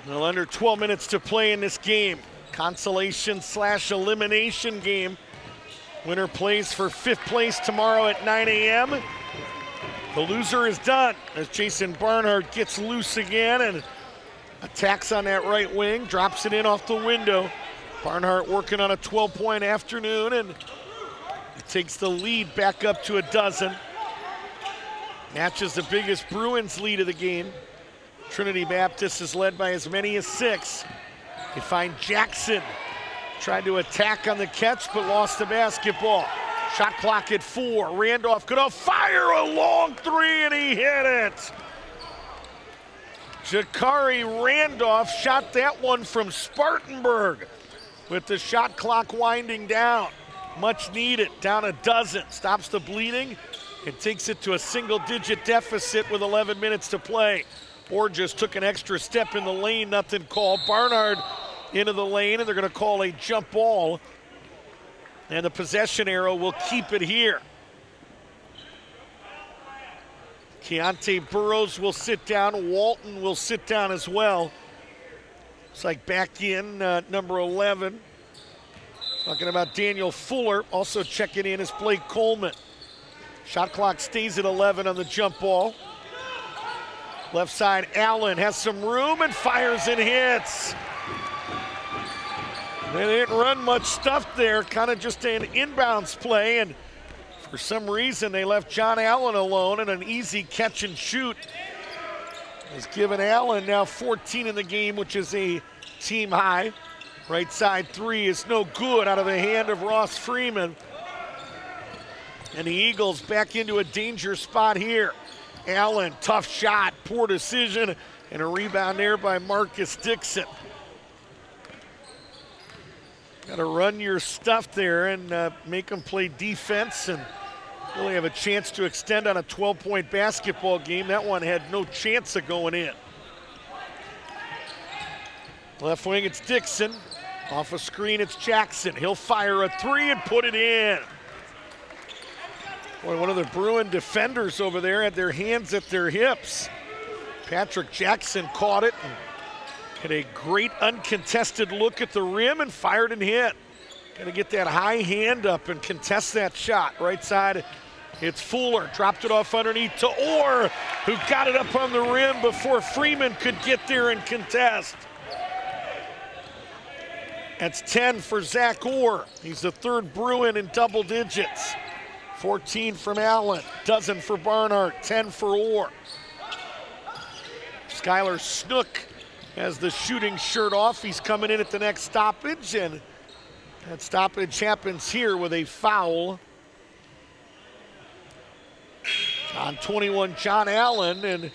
Well, under 12 minutes to play in this game. Consolation/elimination game. Winner plays for 5th place tomorrow at 9 a.m. The loser is done as Jason Barnhart gets loose again and attacks on that right wing, drops it in off the window. Barnhart working on a 12-point afternoon, and it takes the lead back up to 12. Matches the biggest Bruins lead of the game. Trinity Baptist is led by as many as 6. You find Jackson tried to attack on the catch but lost the basketball. Shot clock at 4. Randolph gonna fire a long 3 and he hit it. Jakari Randolph shot that one from Spartanburg with the shot clock winding down. Much needed, down 12. Stops the bleeding and takes it to a single-digit deficit with 11 minutes to play. Or just took an extra step in the lane, nothing called. Barnard into the lane, and they're going to call a jump ball. And the possession arrow will keep it here. Keontae Burrows will sit down. Walton will sit down as well. Looks like back in number 11. Talking about Daniel Fuller. Also checking in is Blake Coleman. Shot clock stays at 11 on the jump ball. Left side, Allen has some room and fires and hits. They didn't run much stuff there, kind of just an inbounds play, and for some reason they left John Allen alone, and an easy catch and shoot has given Allen now 14 in the game, which is a team high. Right side 3 is no good out of the hand of Ross Freeman. And the Eagles back into a danger spot here. Allen, tough shot, poor decision, and a rebound there by Marcus Dixon. Got to run your stuff there and make them play defense and really have a chance to extend on a 12-point basketball game. That one had no chance of going in. Left wing, it's Dixon. Off a screen, it's Jackson. He'll fire a 3 and put it in. Boy, one of the Bruin defenders over there had their hands at their hips. Patrick Jackson caught it and had a great uncontested look at the rim and fired and hit. Gonna get that high hand up and contest that shot. Right side, it's Fuller. Dropped it off underneath to Orr, who got it up on the rim before Freeman could get there and contest. That's 10 for Zach Orr. He's the third Bruin in double digits. 14 from Allen, dozen for Barnhart, 10 for Orr. Skylar Snook has the shooting shirt off. He's coming in at the next stoppage, and that stoppage happens here with a foul on 21, John Allen. And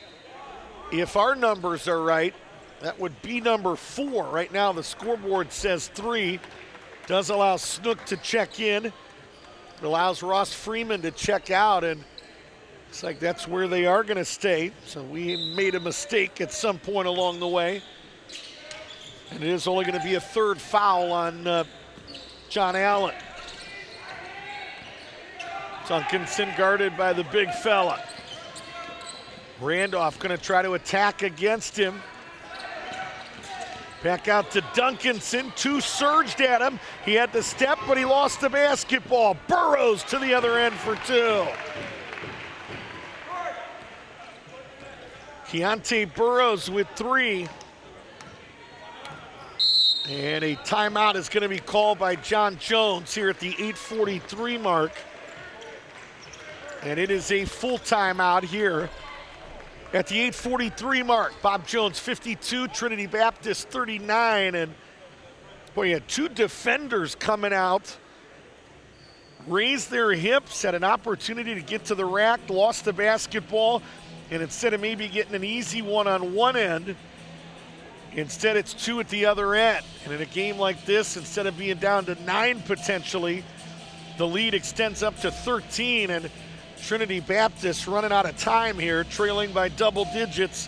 if our numbers are right, that would be number 4. Right now the scoreboard says 3. Does allow Snook to check in. It allows Ross Freeman to check out, and looks like that's where they are going to stay. So we made a mistake at some point along the way. And it is only going to be a third foul on John Allen. Duncanson guarded by the big fella. Randolph going to try to attack against him. Back out to Duncanson. 2 surged at him. He had to step, but he lost the basketball. Burrows to the other end for 2. Keontae Burrows with 3. And a timeout is going to be called by John Jones here at the 8:43 mark. And it is a full timeout here at the 8:43 mark. Bob Jones 52, Trinity Baptist 39. And boy, you had 2 defenders coming out, raised their hips, had an opportunity to get to the rack, lost the basketball, and instead of maybe getting an easy one on one end, instead it's 2 at the other end. And in a game like this, instead of being down to 9 potentially, the lead extends up to 13, and Trinity Baptist running out of time here, trailing by double digits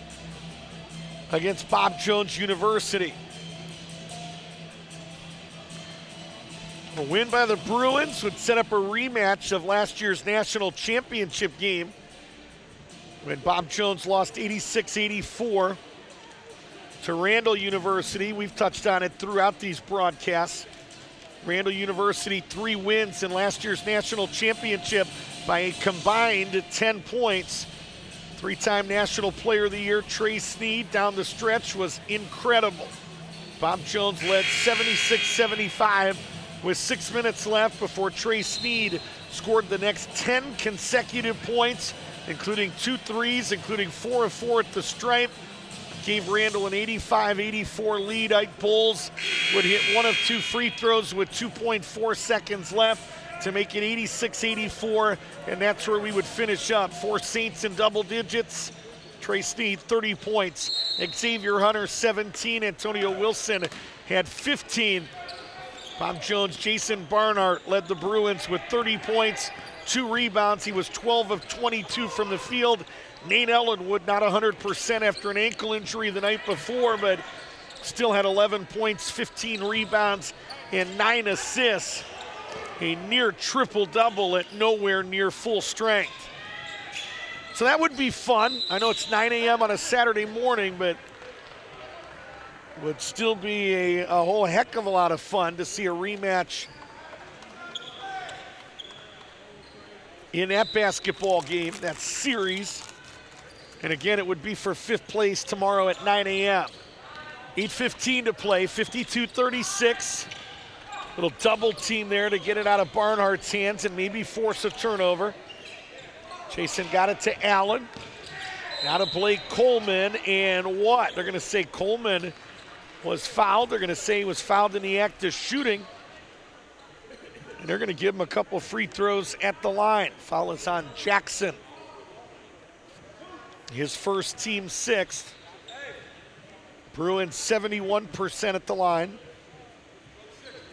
against Bob Jones University. A win by the Bruins would set up a rematch of last year's national championship game when Bob Jones lost 86-84 to Randall University. We've touched on it throughout these broadcasts. Randall University 3 wins in last year's national championship by a combined 10 points. 3-time National Player of the Year Trey Sneed down the stretch was incredible. Bob Jones led 76-75 with 6 minutes left before Trey Sneed scored the next 10 consecutive points, including 2 threes, including 4 of 4 at the stripe. Gave Randall an 85-84 lead. Ike Bowles would hit 1 of 2 free throws with 2.4 seconds left to make it 86-84, and that's where we would finish up. 4 Saints in double digits. Trey Sneed 30 points. Xavier Hunter 17. Antonio Wilson had 15. Bob Jones, Jason Barnhart led the Bruins with 30 points, 2 rebounds. He was 12 of 22 from the field. Nate Ellenwood not 100% after an ankle injury the night before, but still had 11 points, 15 rebounds, and 9 assists. A near triple-double at nowhere near full strength. So that would be fun. I know it's 9 a.m. on a Saturday morning, but would still be a whole heck of a lot of fun to see a rematch in that basketball game, that series. And again, it would be for 5th place tomorrow at 9 a.m. 8:15 to play, 52-36. Little double team there to get it out of Barnhart's hands and maybe force a turnover. Jason got it to Allen. Now to Blake Coleman, and what? They're going to say Coleman was fouled. They're going to say he was fouled in the act of shooting. And they're going to give him a couple free throws at the line. Foul is on Jackson. His first, team 6th. Bruins 71% at the line.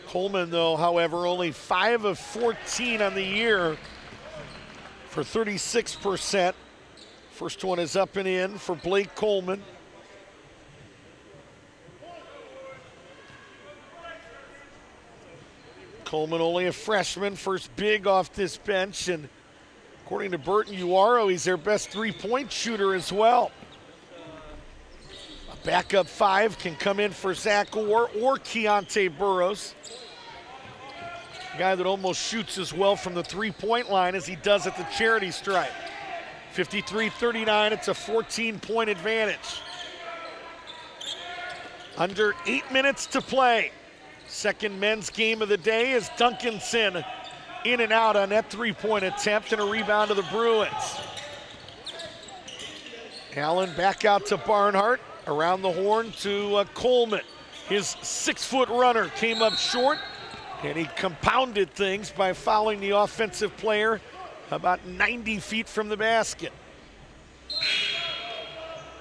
Coleman, though, however, only 5 of 14 on the year for 36%. First one is up and in for Blake Coleman. Coleman only a freshman, first big off this bench, and According to Burton Uaro, he's their best three-point shooter as well. A backup 5 can come in for Zach Orr or Keontae Burrows. A guy that almost shoots as well from the three-point line as he does at the charity stripe. 53-39, it's a 14-point advantage. Under 8 minutes to play. Second men's game of the day is Duncanson in and out on that three-point attempt and a rebound to the Bruins. Allen back out to Barnhart, around the horn to Coleman. His 6-foot runner came up short, and he compounded things by fouling the offensive player about 90 feet from the basket.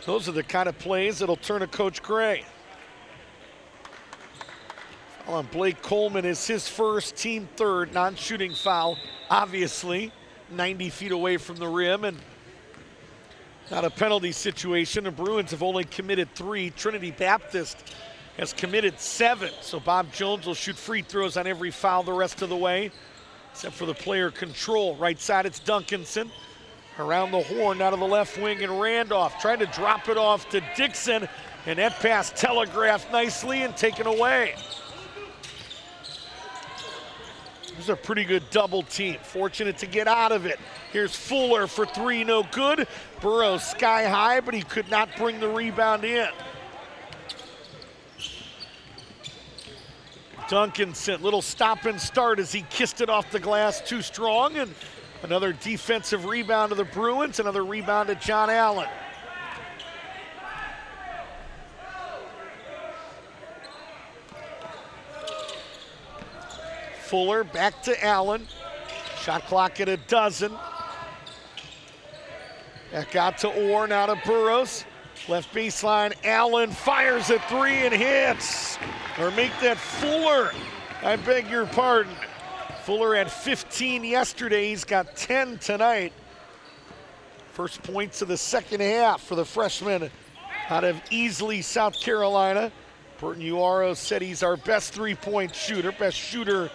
Those are the kind of plays that'll turn a Coach gray. Foul on Blake Coleman is his first, team third, non-shooting foul, obviously 90 feet away from the rim, and not a penalty situation. The Bruins have only committed 3. Trinity Baptist has committed 7, so Bob Jones will shoot free throws on every foul the rest of the way, except for the player control. Right side, it's Duncanson. Around the horn, out of the left wing, and Randolph trying to drop it off to Dixon, and that pass telegraphed nicely and taken away. This is a pretty good double team. Fortunate to get out of it. Here's Fuller for 3, no good. Burrows sky high, but he could not bring the rebound in. Duncanson, little stop and start as he kissed it off the glass too strong, and another defensive rebound to the Bruins, another rebound to John Allen. Fuller back to Allen. Shot clock at 12. Back out to Orr, now to Burrows. Left baseline, Allen fires a 3 and hits. Or make that Fuller, I beg your pardon. Fuller had 15 yesterday, he's got 10 tonight. First points of the second half for the freshman out of Easley, South Carolina. Burton Uaro said he's our best three-point shooter, best shooter,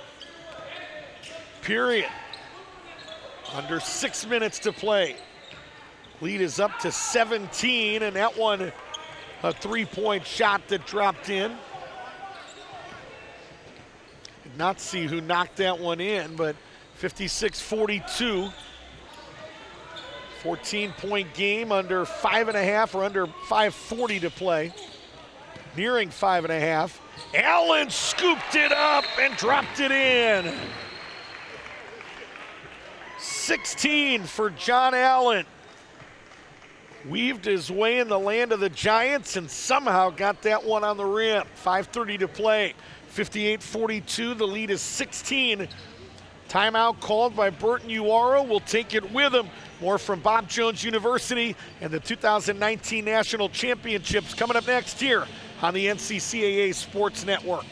period. Under 6 minutes to play. Lead is up to 17, and that one, a three-point shot that dropped in. Did not see who knocked that one in, but 56-42. 14-point game, under 5.5 or under 5:40 to play. Nearing 5.5. Allen scooped it up and dropped it in. 16 for John Allen. Weaved his way in the land of the Giants and somehow got that one on the rim. 5:30 to play. 58-42, the lead is 16. Timeout called by Burton Uaro. We'll take it with him. More from Bob Jones University and the 2019 National Championships coming up next here on the NCCAA Sports Network.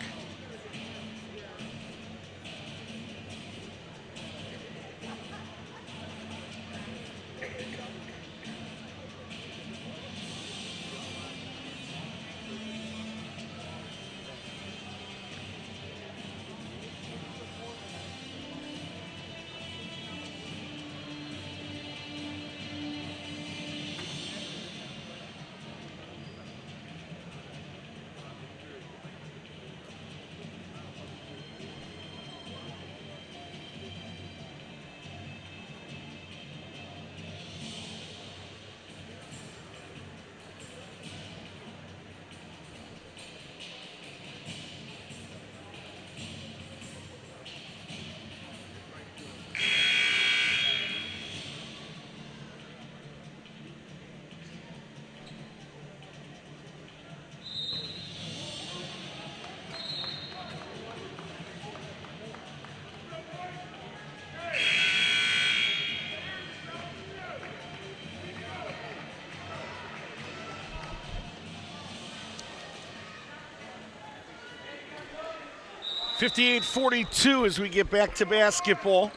(58-42) as we get back to basketball.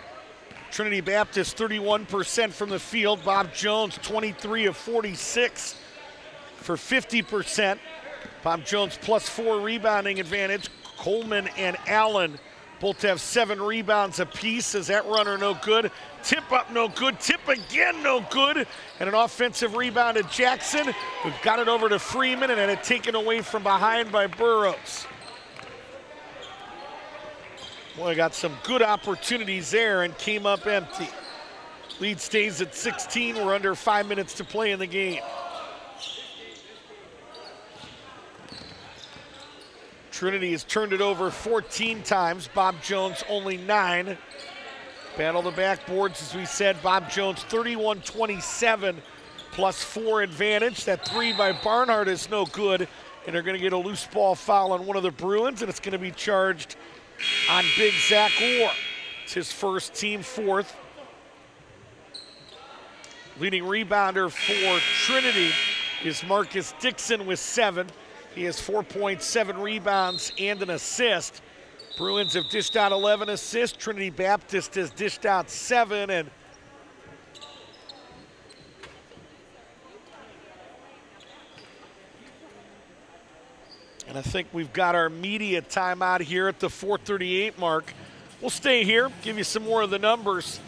Trinity Baptist 31% from the field. Bob Jones 23 of 46 for 50%. Bob Jones +4 rebounding advantage. Coleman and Allen Both have 7 rebounds apiece. Is that runner no good? Tip up no good. Tip again no good. And an offensive rebound to Jackson, who got it over to Freeman and had it taken away from behind by Burrows. Boy, got some good opportunities there and came up empty. Lead stays at 16. We're under 5 minutes to play in the game. Trinity has turned it over 14 times. Bob Jones only 9. Battle the backboards, as we said. Bob Jones 31-27 plus 4 advantage. That 3 by Barnhart is no good. And they're going to get a loose ball foul on one of the Bruins, and it's going to be charged on Big Zach Orr. It's his first, team 4th. Leading rebounder for Trinity is Marcus Dixon with 7. He has 4.7 rebounds and an assist. Bruins have dished out 11 assists. Trinity Baptist has dished out 7. And I think we've got our media timeout here at the 4:38 mark. We'll stay here, give you some more of the numbers.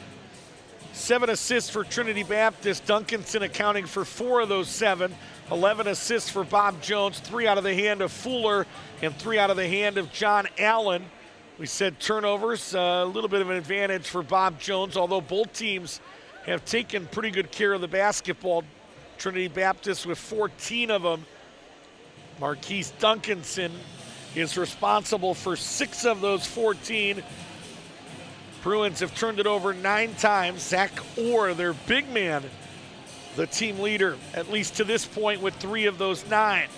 7 assists for Trinity Baptist. Duncanson accounting for 4 of those 7. 11 assists for Bob Jones, 3 out of the hand of Fuller and 3 out of the hand of John Allen. We said turnovers, a little bit of an advantage for Bob Jones, although both teams have taken pretty good care of the basketball. Trinity Baptist with 14 of them. Marquise Duncanson is responsible for 6 of those 14. Bruins have turned it over 9 times. Zach Orr, their big man, the team leader, at least to this point, with 3 of those 9.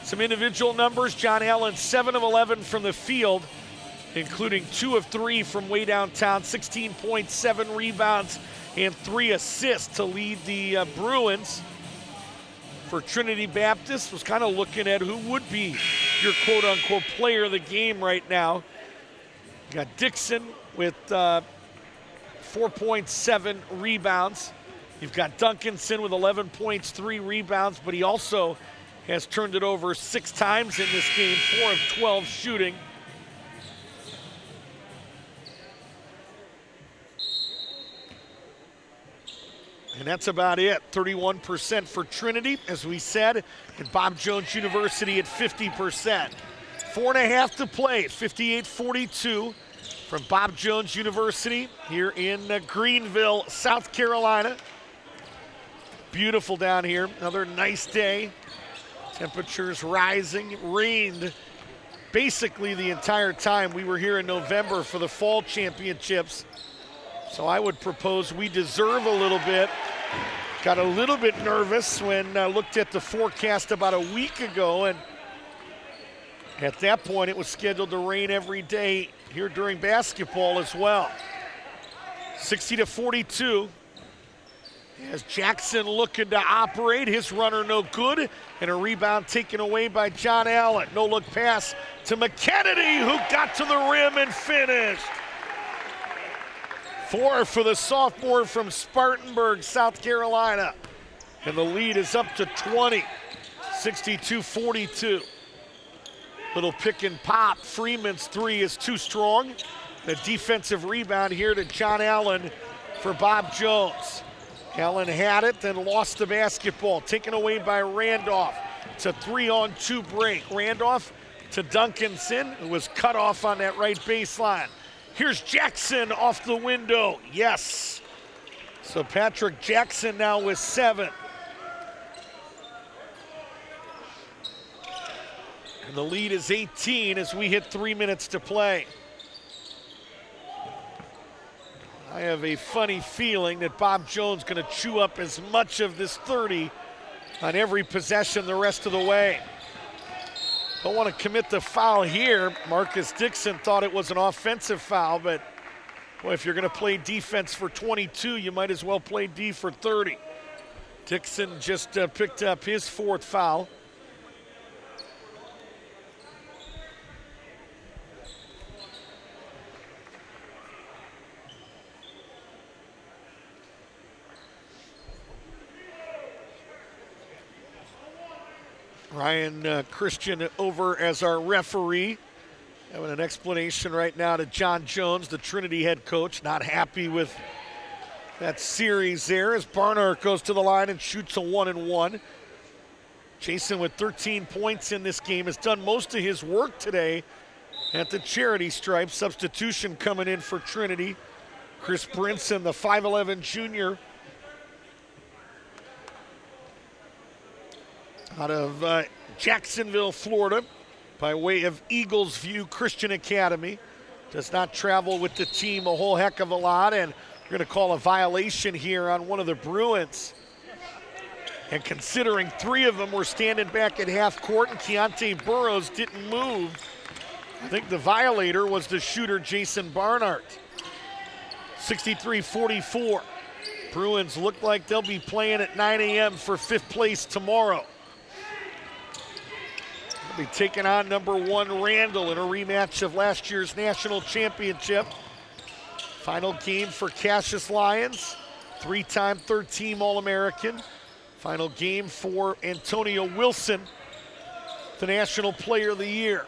Some individual numbers. John Allen, 7 of 11 from the field, including 2 of 3 from way downtown, 16.7 rebounds and 3 assists to lead the Bruins. For Trinity Baptist, was kind of looking at who would be your quote-unquote player of the game right now. You got Dixon with 4.7 rebounds. You've got Duncanson with 11 points, 3 rebounds, but he also has turned it over 6 times in this game, 4 of 12 shooting. And that's about it. 31% for Trinity, as we said, and Bob Jones University at 50%. 4.5 to play, 58-42 from Bob Jones University here in Greenville, South Carolina. Beautiful down here, another nice day. Temperatures rising, rained basically the entire time we were here in November for the fall championships. So I would propose we deserve a little bit. Got a little bit nervous when I looked at the forecast about a week ago, and at that point it was scheduled to rain every day here during basketball as well. 60-42. As Jackson looking to operate, his runner no good, and a rebound taken away by John Allen. No look pass to McKennedy, who got to the rim and finished. 4 for the sophomore from Spartanburg, South Carolina. And the lead is up to 20, 62-42. Little pick and pop. Freeman's 3 is too strong. The defensive rebound here to John Allen for Bob Jones. Allen had it, then lost the basketball. Taken away by Randolph. It's a 3-on-2 break. Randolph to Duncanson, who was cut off on that right baseline. Here's Jackson off the window. Yes. So Patrick Jackson now with 7. And the lead is 18 as we hit 3 minutes to play. I have a funny feeling that Bob Jones going to chew up as much of this 30 on every possession the rest of the way. Don't want to commit the foul here. Marcus Dixon thought it was an offensive foul, but boy, if you're going to play defense for 22, you might as well play D for 30. Dixon just picked up his 4th foul. Ryan Christian over as our referee. Having an explanation right now to John Jones, the Trinity head coach, not happy with that series there as Barnhart goes to the line and shoots a 1-and-1. Jason with 13 points in this game has done most of his work today at the charity stripe. Substitution coming in for Trinity. Chris Brinson, the 5'11 junior out of Jacksonville, Florida, by way of Eagles View Christian Academy. Does not travel with the team a whole heck of a lot, and we're going to call a violation here on one of the Bruins. And considering 3 of them were standing back at half court and Keontae Burrows didn't move, I think the violator was the shooter, Jason Barnhart. 63-44. Bruins look like they'll be playing at 9 a.m. for 5th place tomorrow. They'll be taking on number 1 Randall in a rematch of last year's national championship. Final game for Cassius Lyons, 3-time third-team All-American. Final game for Antonio Wilson, the National Player of the Year.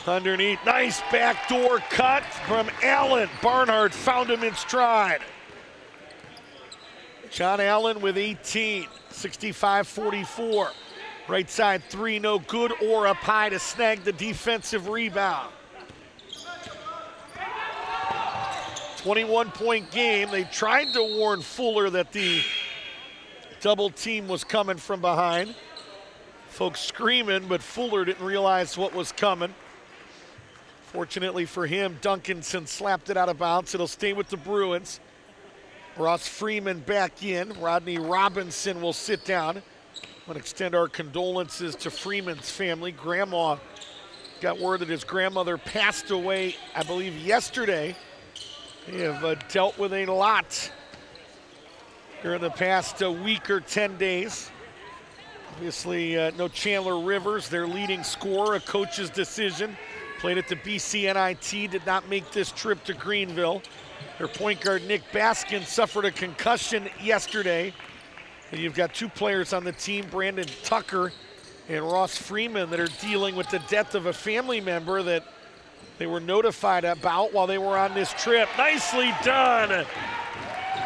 Underneath, nice backdoor cut from Allen. Barnhart found him in stride. John Allen with 18, 65-44. Right side 3, no good, or up high to snag the defensive rebound. 21-point game. They tried to warn Fuller that the double team was coming from behind. Folks screaming, but Fuller didn't realize what was coming. Fortunately for him, Duncanson slapped it out of bounds. It'll stay with the Bruins. Ross Freeman back in. Rodney Robinson will sit down. I want to extend our condolences to Freeman's family. Grandma got word that his grandmother passed away, I believe, yesterday. They have dealt with a lot here in the past week or 10 days. Obviously, no Chandler Rivers, their leading scorer, a coach's decision. Played at the BCNIT, did not make this trip to Greenville. Their point guard, Nick Baskin, suffered a concussion yesterday. And you've got 2 players on the team, Brandon Tucker and Ross Freeman, that are dealing with the death of a family member that they were notified about while they were on this trip. Nicely done.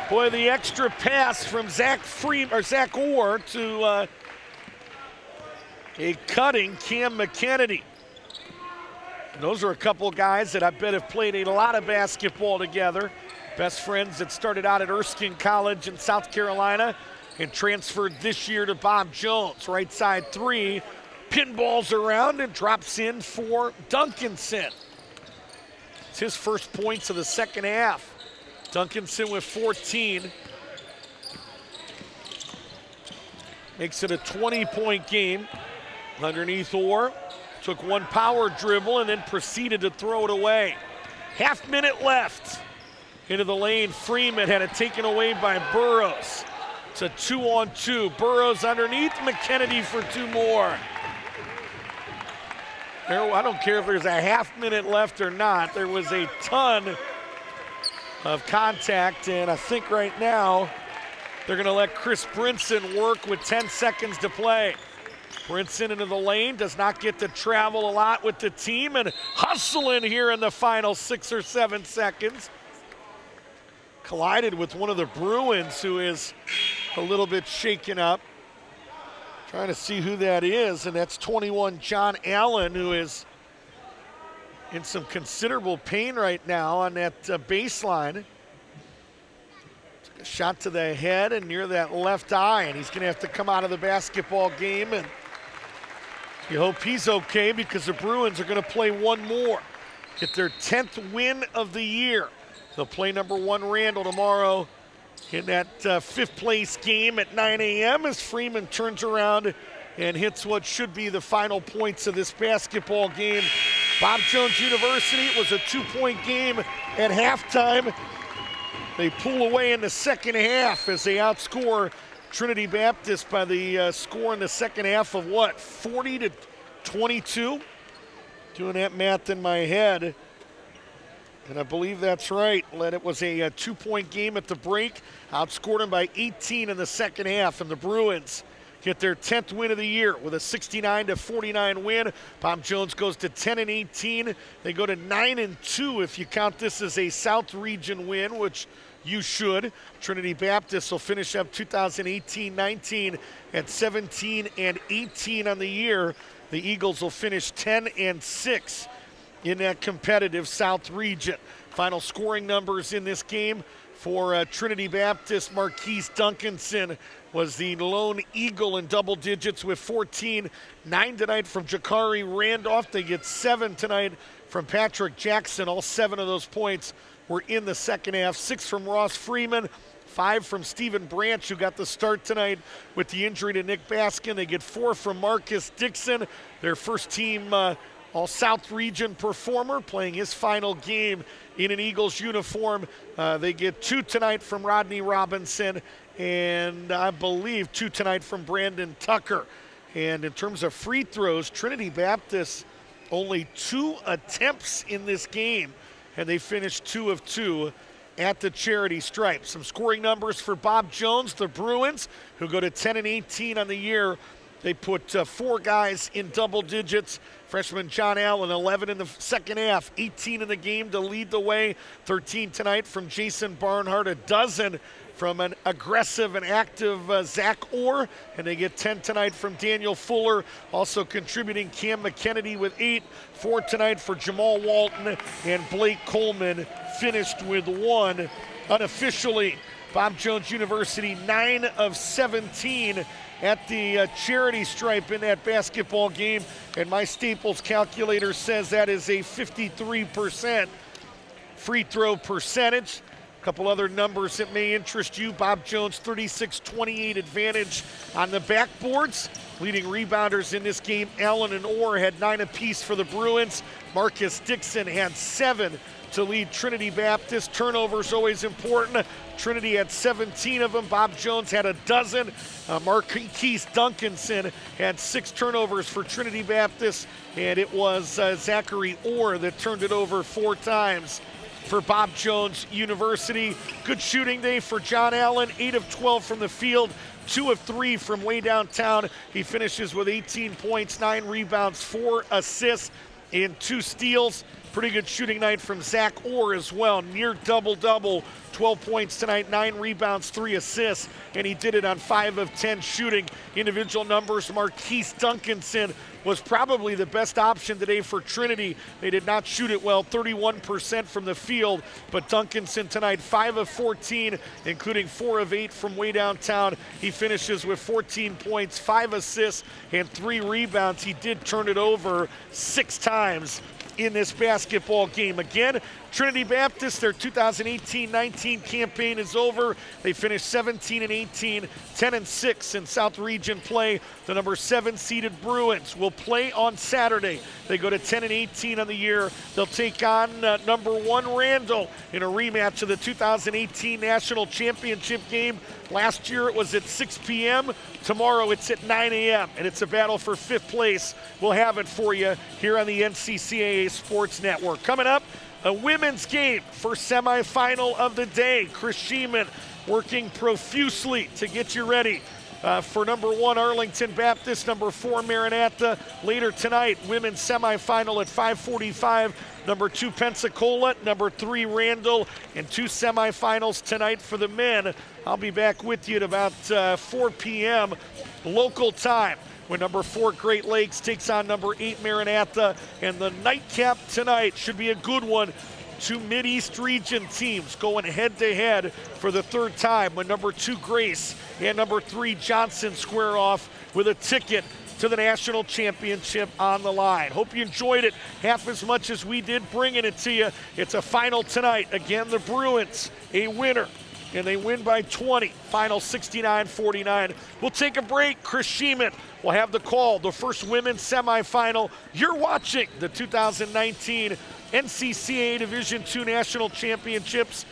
Boy, the extra pass from Zach Orr to a cutting Cam McKennedy. And those are a couple guys that I bet have played a lot of basketball together. Best friends that started out at Erskine College in South Carolina and transferred this year to Bob Jones. Right side 3, pinballs around and drops in for Duncanson. It's his first points of the second half. Duncanson with 14. Makes it a 20-point game. Underneath Orr. Took 1 power dribble and then proceeded to throw it away. Half minute left. Into the lane, Freeman had it taken away by Burrows. It's a 2-on-2. Burrows underneath, McKennedy for 2 more. I don't care if there's a half minute left or not. There was a ton of contact, and I think right now they're going to let Chris Brinson work with 10 seconds to play. Brinson into the lane, does not get to travel a lot with the team, and hustling here in the final 6 or 7 seconds. Collided with one of the Bruins who is a little bit shaken up. Trying to see who that is, and that's 21 John Allen, who is in some considerable pain right now on that baseline. Took a shot to the head and near that left eye, and he's going to have to come out of the basketball game, and you hope he's okay because the Bruins are going to play 1 more. Get their 10th win of the year. They'll play number 1 Randall tomorrow in that 5th place game at 9 a.m. as Freeman turns around and hits what should be the final points of this basketball game. Bob Jones University, it was a 2-point game at halftime. They pull away in the second half as they outscore Trinity Baptist by the score in the second half of what, 40-22? Doing that math in my head. And I believe that's right. It was a 2-point game at the break. Outscored them by 18 in the second half. And the Bruins get their 10th win of the year with a 69-49 win. Bob Jones goes to 10-18. They go to 9-2 if you count this as a South Region win, which you should. Trinity Baptist will finish up 2018-19 at 17-18 on the year. The Eagles will finish 10-6 in that competitive South Region. Final scoring numbers in this game for Trinity Baptist. Marquise Duncanson was the lone Eagle in double digits with 14. 9 tonight from Jakari Randolph. They get 7 tonight from Patrick Jackson. All 7 of those points were in the second half. 6 from Ross Freeman. 5 from Stephen Branch, who got the start tonight with the injury to Nick Baskin. They get 4 from Marcus Dixon, their first team All-South Region performer, playing his final game in an Eagles uniform. They get 2 tonight from Rodney Robinson, and I believe 2 tonight from Brandon Tucker. And in terms of free throws, Trinity Baptist only 2 attempts in this game, and they finished 2 of 2 at the charity stripe. Some scoring numbers for Bob Jones, the Bruins, who go to 10-18 on the year. They put 4 guys in double digits. Freshman John Allen, 11 in the second half, 18 in the game to lead the way. 13 tonight from Jason Barnhart, a dozen from an aggressive and active Zach Orr, and they get 10 tonight from Daniel Fuller. Also contributing Cam McKennedy with 8. 4 tonight for Jamal Walton, and Blake Coleman finished with 1 unofficially. Bob Jones University 9 of 17 at the charity stripe in that basketball game, and my Staples calculator says that is a 53% free throw percentage. A couple other numbers that may interest you. Bob Jones 36-28 advantage on the backboards. Leading rebounders in this game, Allen and Orr had 9 apiece for the Bruins. Marcus Dixon had 7 to lead Trinity Baptist. Turnovers always important. Trinity had 17 of them. Bob Jones had a dozen. Marquise Duncanson had 6 turnovers for Trinity Baptist, and it was Zachary Orr that turned it over 4 times for Bob Jones University. Good shooting day for John Allen, 8 of 12 from the field, 2 of 3 from way downtown. He finishes with 18 points, 9 rebounds, 4 assists, and 2 steals. Pretty good shooting night from Zach Orr as well, near double-double. 12 points tonight, 9 rebounds, 3 assists, and he did it on 5 of 10 shooting. Individual numbers, Marquise Duncanson was probably the best option today for Trinity. They did not shoot it well, 31% from the field, but Duncanson tonight 5 of 14, including 4 of 8 from way downtown. He finishes with 14 points, 5 assists, and 3 rebounds. He did turn it over 6 times in this basketball game. Again, Trinity Baptist, their 2018-19 campaign is over. They finished 17-18, 10-6 in South Region play. The number 7 seeded Bruins will play on Saturday. They go to 10-18 on the year. They'll take on number 1 Randall in a rematch of the 2018 National Championship game. Last year it was at 6 p.m. Tomorrow it's at 9 a.m. and it's a battle for 5th place. We'll have it for you here on the NCCAA Sports Network. Coming up, a women's game, first semifinal of the day. Chris Sheeman working profusely to get you ready for number 1 Arlington Baptist, number 4 Maranatha. Later tonight, women's semifinal at 5:45. Number 2 Pensacola, number 3 Randall, and 2 semifinals tonight for the men. I'll be back with you at about 4 p.m. local time, when number 4 Great Lakes takes on number 8 Maranatha. And the nightcap tonight should be a good one. 2 Mid-East region teams going head-to-head for the 3rd time, when number 2 Grace and number 3 Johnson square off with a ticket to the national championship on the line. Hope you enjoyed it half as much as we did bringing it to you. It's a final tonight. Again, the Bruins, a winner, and they win by 20. Final 69-49. We'll take a break. Chris Sheeman will have the call, the first women's semifinal. You're watching the 2019 NCCAA Division II National Championships